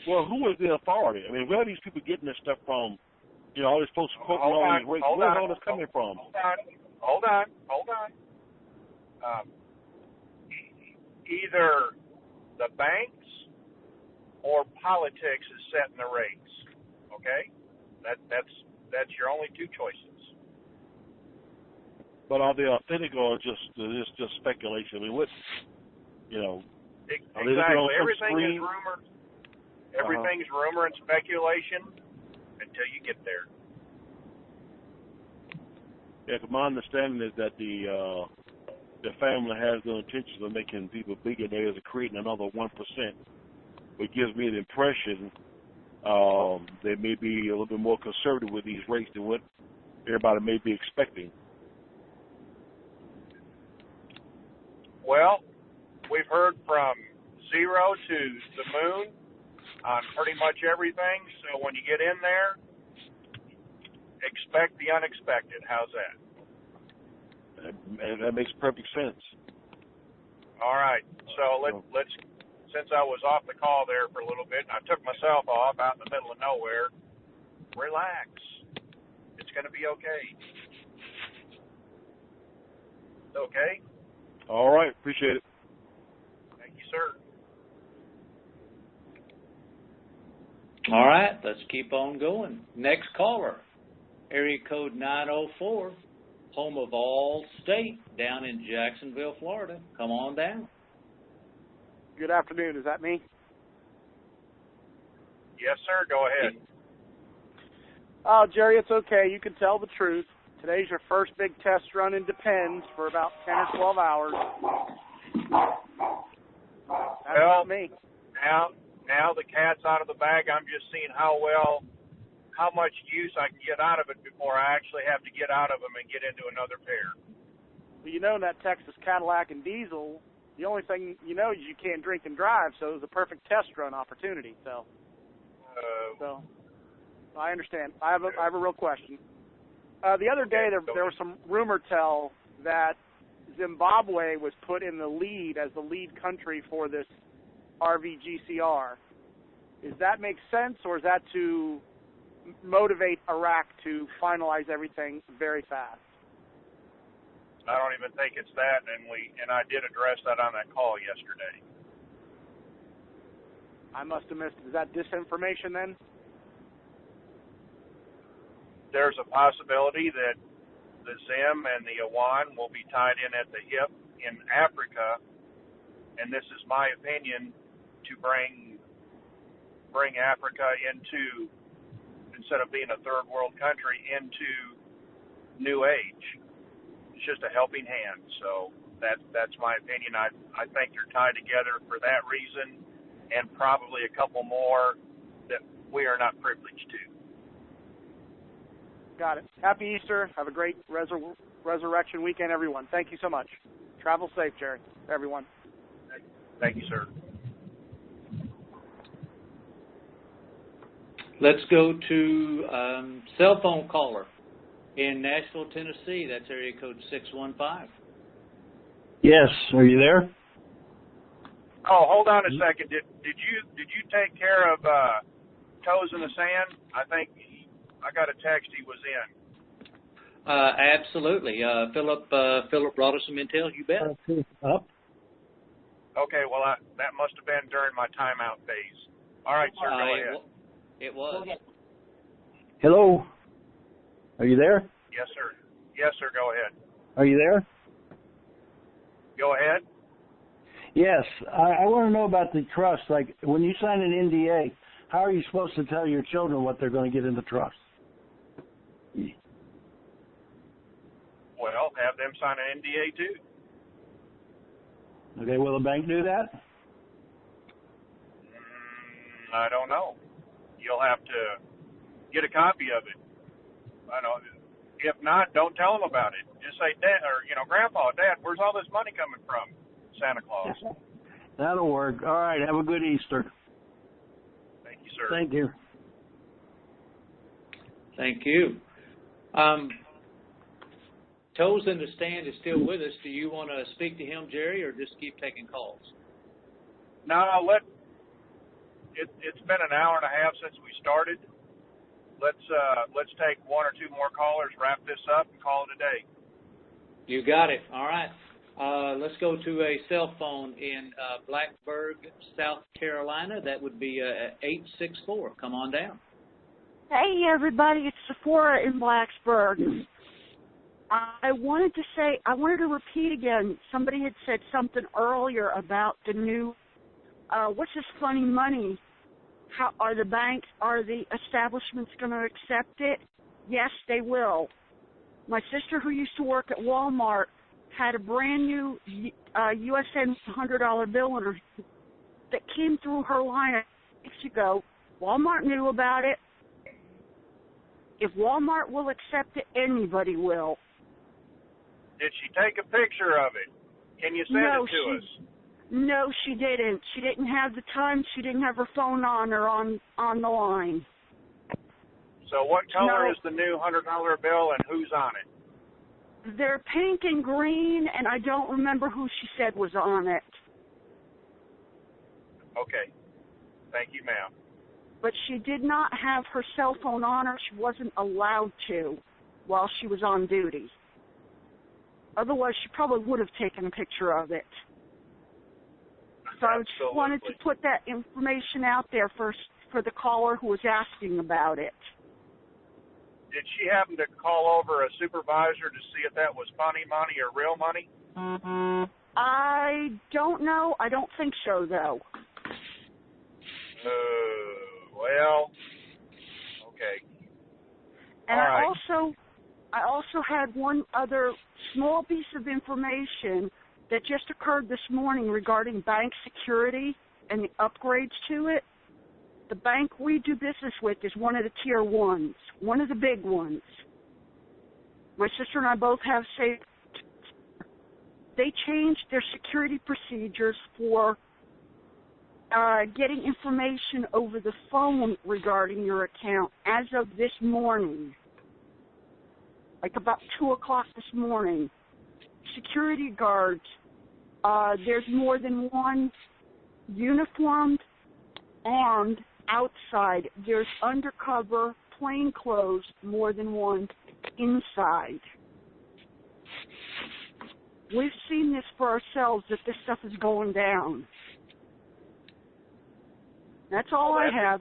Well, who is the authority? I mean, where are these people getting this stuff from? All these folks quoting all these rates. Where's all this coming from? Hold on. Either the banks or politics is setting the rates. Okay, that's your only two choices. But are they authentic or just speculation? I mean, what? Exactly. Everything is rumor. Everything's rumor and speculation until you get there. Yeah, my understanding is that the family has no intentions of making people billionaires or creating another 1%. It gives me the impression They may be a little bit more conservative with these rates than what everybody may be expecting. Well, we've heard from zero to the moon on pretty much everything. So when you get in there, expect the unexpected. How's that? That makes perfect sense. All right. So let's since I was off the call there for a little bit, and I took myself off out in the middle of nowhere, relax. It's going to be okay. Okay? All right. Appreciate it. Thank you, sir. All right. Let's keep on going. Next caller, area code 904, home of Allstate, down in Jacksonville, Florida. Come on down. Good afternoon. Is that me? Yes, sir. Go ahead. Oh, Jerry, it's okay. You can tell the truth. Today's your first big test run in Depends for about 10 or 12 hours. That's not me. Now the cat's out of the bag. I'm just seeing how much use I can get out of it before I actually have to get out of them and get into another pair. Well, you know, in that Texas Cadillac and diesel, the only thing you know is you can't drink and drive, so it was a perfect test run opportunity. So I understand. I have a real question. The other day there was some rumor tell that Zimbabwe was put in the lead as the lead country for this RV GCR. Does that make sense, or is that to motivate Iraq to finalize everything very fast? I don't even think it's that, and I did address that on that call yesterday. I must have missed. Is that disinformation then? There's a possibility that the Zim and the Awan will be tied in at the hip in Africa, and this is my opinion, to bring Africa into, instead of being a third world country, into new age. It's just a helping hand. So that's my opinion. I think they're tied together for that reason, and probably a couple more that we are not privileged to. Got it. Happy Easter. Have a great resurrection weekend, everyone. Thank you so much. Travel safe, Jerry. Everyone. Thank you, sir. Let's go to cell phone caller in Nashville, Tennessee. That's area code 615. Yes. Are you there? Oh, hold on a second. Did you take care of Toes in the Sand? I think I got a text he was in. Absolutely. Philip brought us some intel. You bet. Up. Okay, well, that must have been during my timeout phase. All right, sir, go ahead. It was. Hello. Are you there? Yes, sir. Yes, sir, go ahead. Are you there? Go ahead. Yes. I want to know about the trust. Like, when you sign an NDA, how are you supposed to tell your children what they're going to get in the trust? Well, have them sign an NDA too. Okay, will the bank do that? I don't know. You'll have to get a copy of it. I know. If not, don't tell them about it. Just say, Dad, or Grandpa, Dad, where's all this money coming from? Santa Claus. That'll work. All right. Have a good Easter. Thank you, sir. Thank you. Thank you. Toes in the Stand is still with us. Do you want to speak to him, Jerry, or just keep taking calls? No, it's been an hour and a half since we started. Let's take one or two more callers, wrap this up, and call it a day. You got it. All right. Let's go to a cell phone in Blacksburg, South Carolina. That would be 864. Come on down. Hey, everybody. It's Sephora in Blacksburg. I wanted to repeat again. Somebody had said something earlier about the new, what's this funny money? How are the establishments going to accept it? Yes, they will. My sister, who used to work at Walmart, had a brand new USN $100 bill in her that came through her line weeks ago Walmart knew about it. If Walmart will accept it, anybody will. Did she take a picture of it? Can you send it to us? No, she didn't. She didn't have the time. She didn't have her phone on her on the line. So what color is the new $100 bill, and who's on it? They're pink and green, and I don't remember who she said was on it. Okay. Thank you, ma'am. But she did not have her cell phone on her. She wasn't allowed to while she was on duty. Otherwise, she probably would have taken a picture of it. So I just wanted to put that information out there for the caller who was asking about it. Did she happen to call over a supervisor to see if that was funny money or real money? I don't know. I don't think so, though. Well, okay. And I also had one other small piece of information that just occurred this morning regarding bank security and the upgrades to it. The bank we do business with is one of the tier ones, one of the big ones. My sister and I both have safe. They changed their security procedures for getting information over the phone regarding your account as of this morning, like about 2 o'clock this morning. Security guards, there's more than one uniformed, armed, outside. There's undercover, plainclothes, more than one inside. We've seen this for ourselves, that this stuff is going down. That's all I have.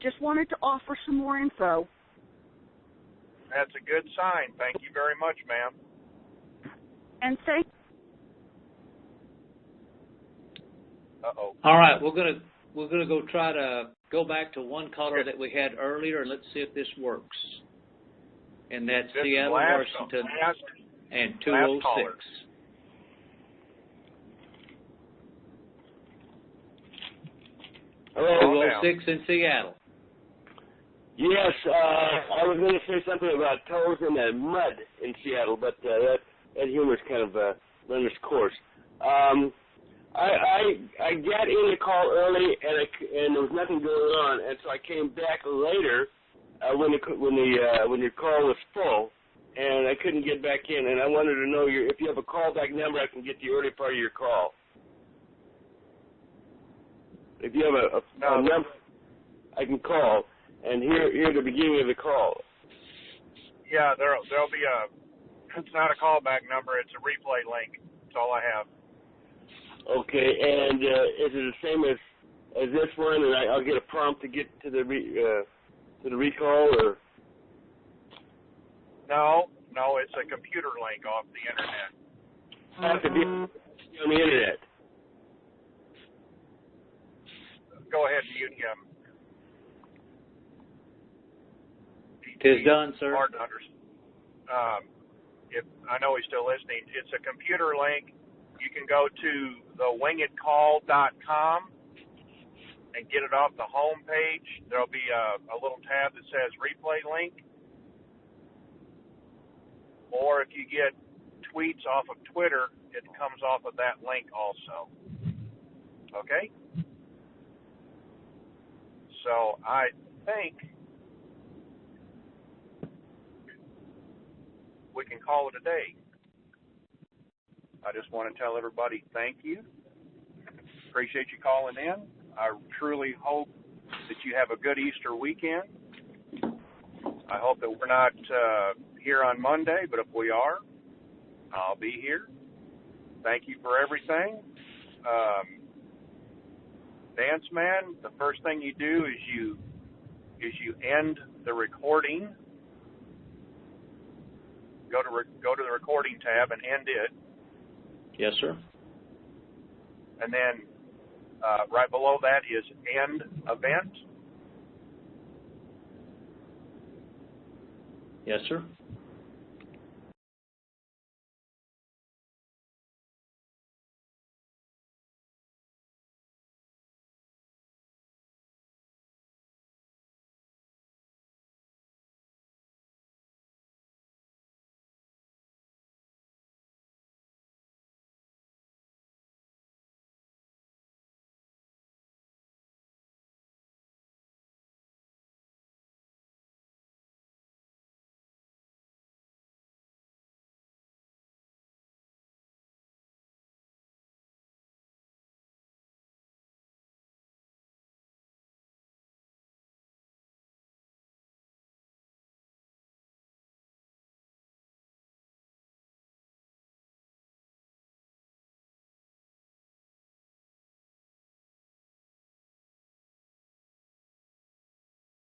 Just wanted to offer some more info. That's a good sign. Thank you very much, ma'am. And thank. Uh-oh. All right, we're gonna go try to go back to one caller that we had earlier, and let's see if this works. And that's Seattle, Washington, and 206. Hello. 206 in Seattle. Yes, I was going to say something about toes in the mud in Seattle, but that humor's kind of run its course. I got in the call early, and there was nothing going on, and so I came back later when your call was full, and I couldn't get back in. And I wanted to know if you have a callback number, I can get the early part of your call. If you have a number, I can call and hear the beginning of the call. Yeah, there'll be it's not a callback number, it's a replay link. That's all I have. Okay, and is it the same as this one, and I'll get a prompt to get to the recall, or? No, it's a computer link off the internet. I have to be on the internet. Go ahead and mute him. Tis done, sir. Hard to understand. If I know he's still listening, it's a computer link. You can go to the wingitcall.com and get it off the home page. There'll be a little tab that says replay link. Or if you get tweets off of Twitter, it comes off of that link also. Okay? So I think we can call it a day. I just want to tell everybody thank you. Appreciate you calling in. I truly hope that you have a good Easter weekend. I hope that we're not here on Monday, but if we are, I'll be here. Thank you for everything. Dance Man, the first thing you do is you end the recording. Go to the recording tab and end it. Yes, sir. And then right below that is end event. Yes, sir.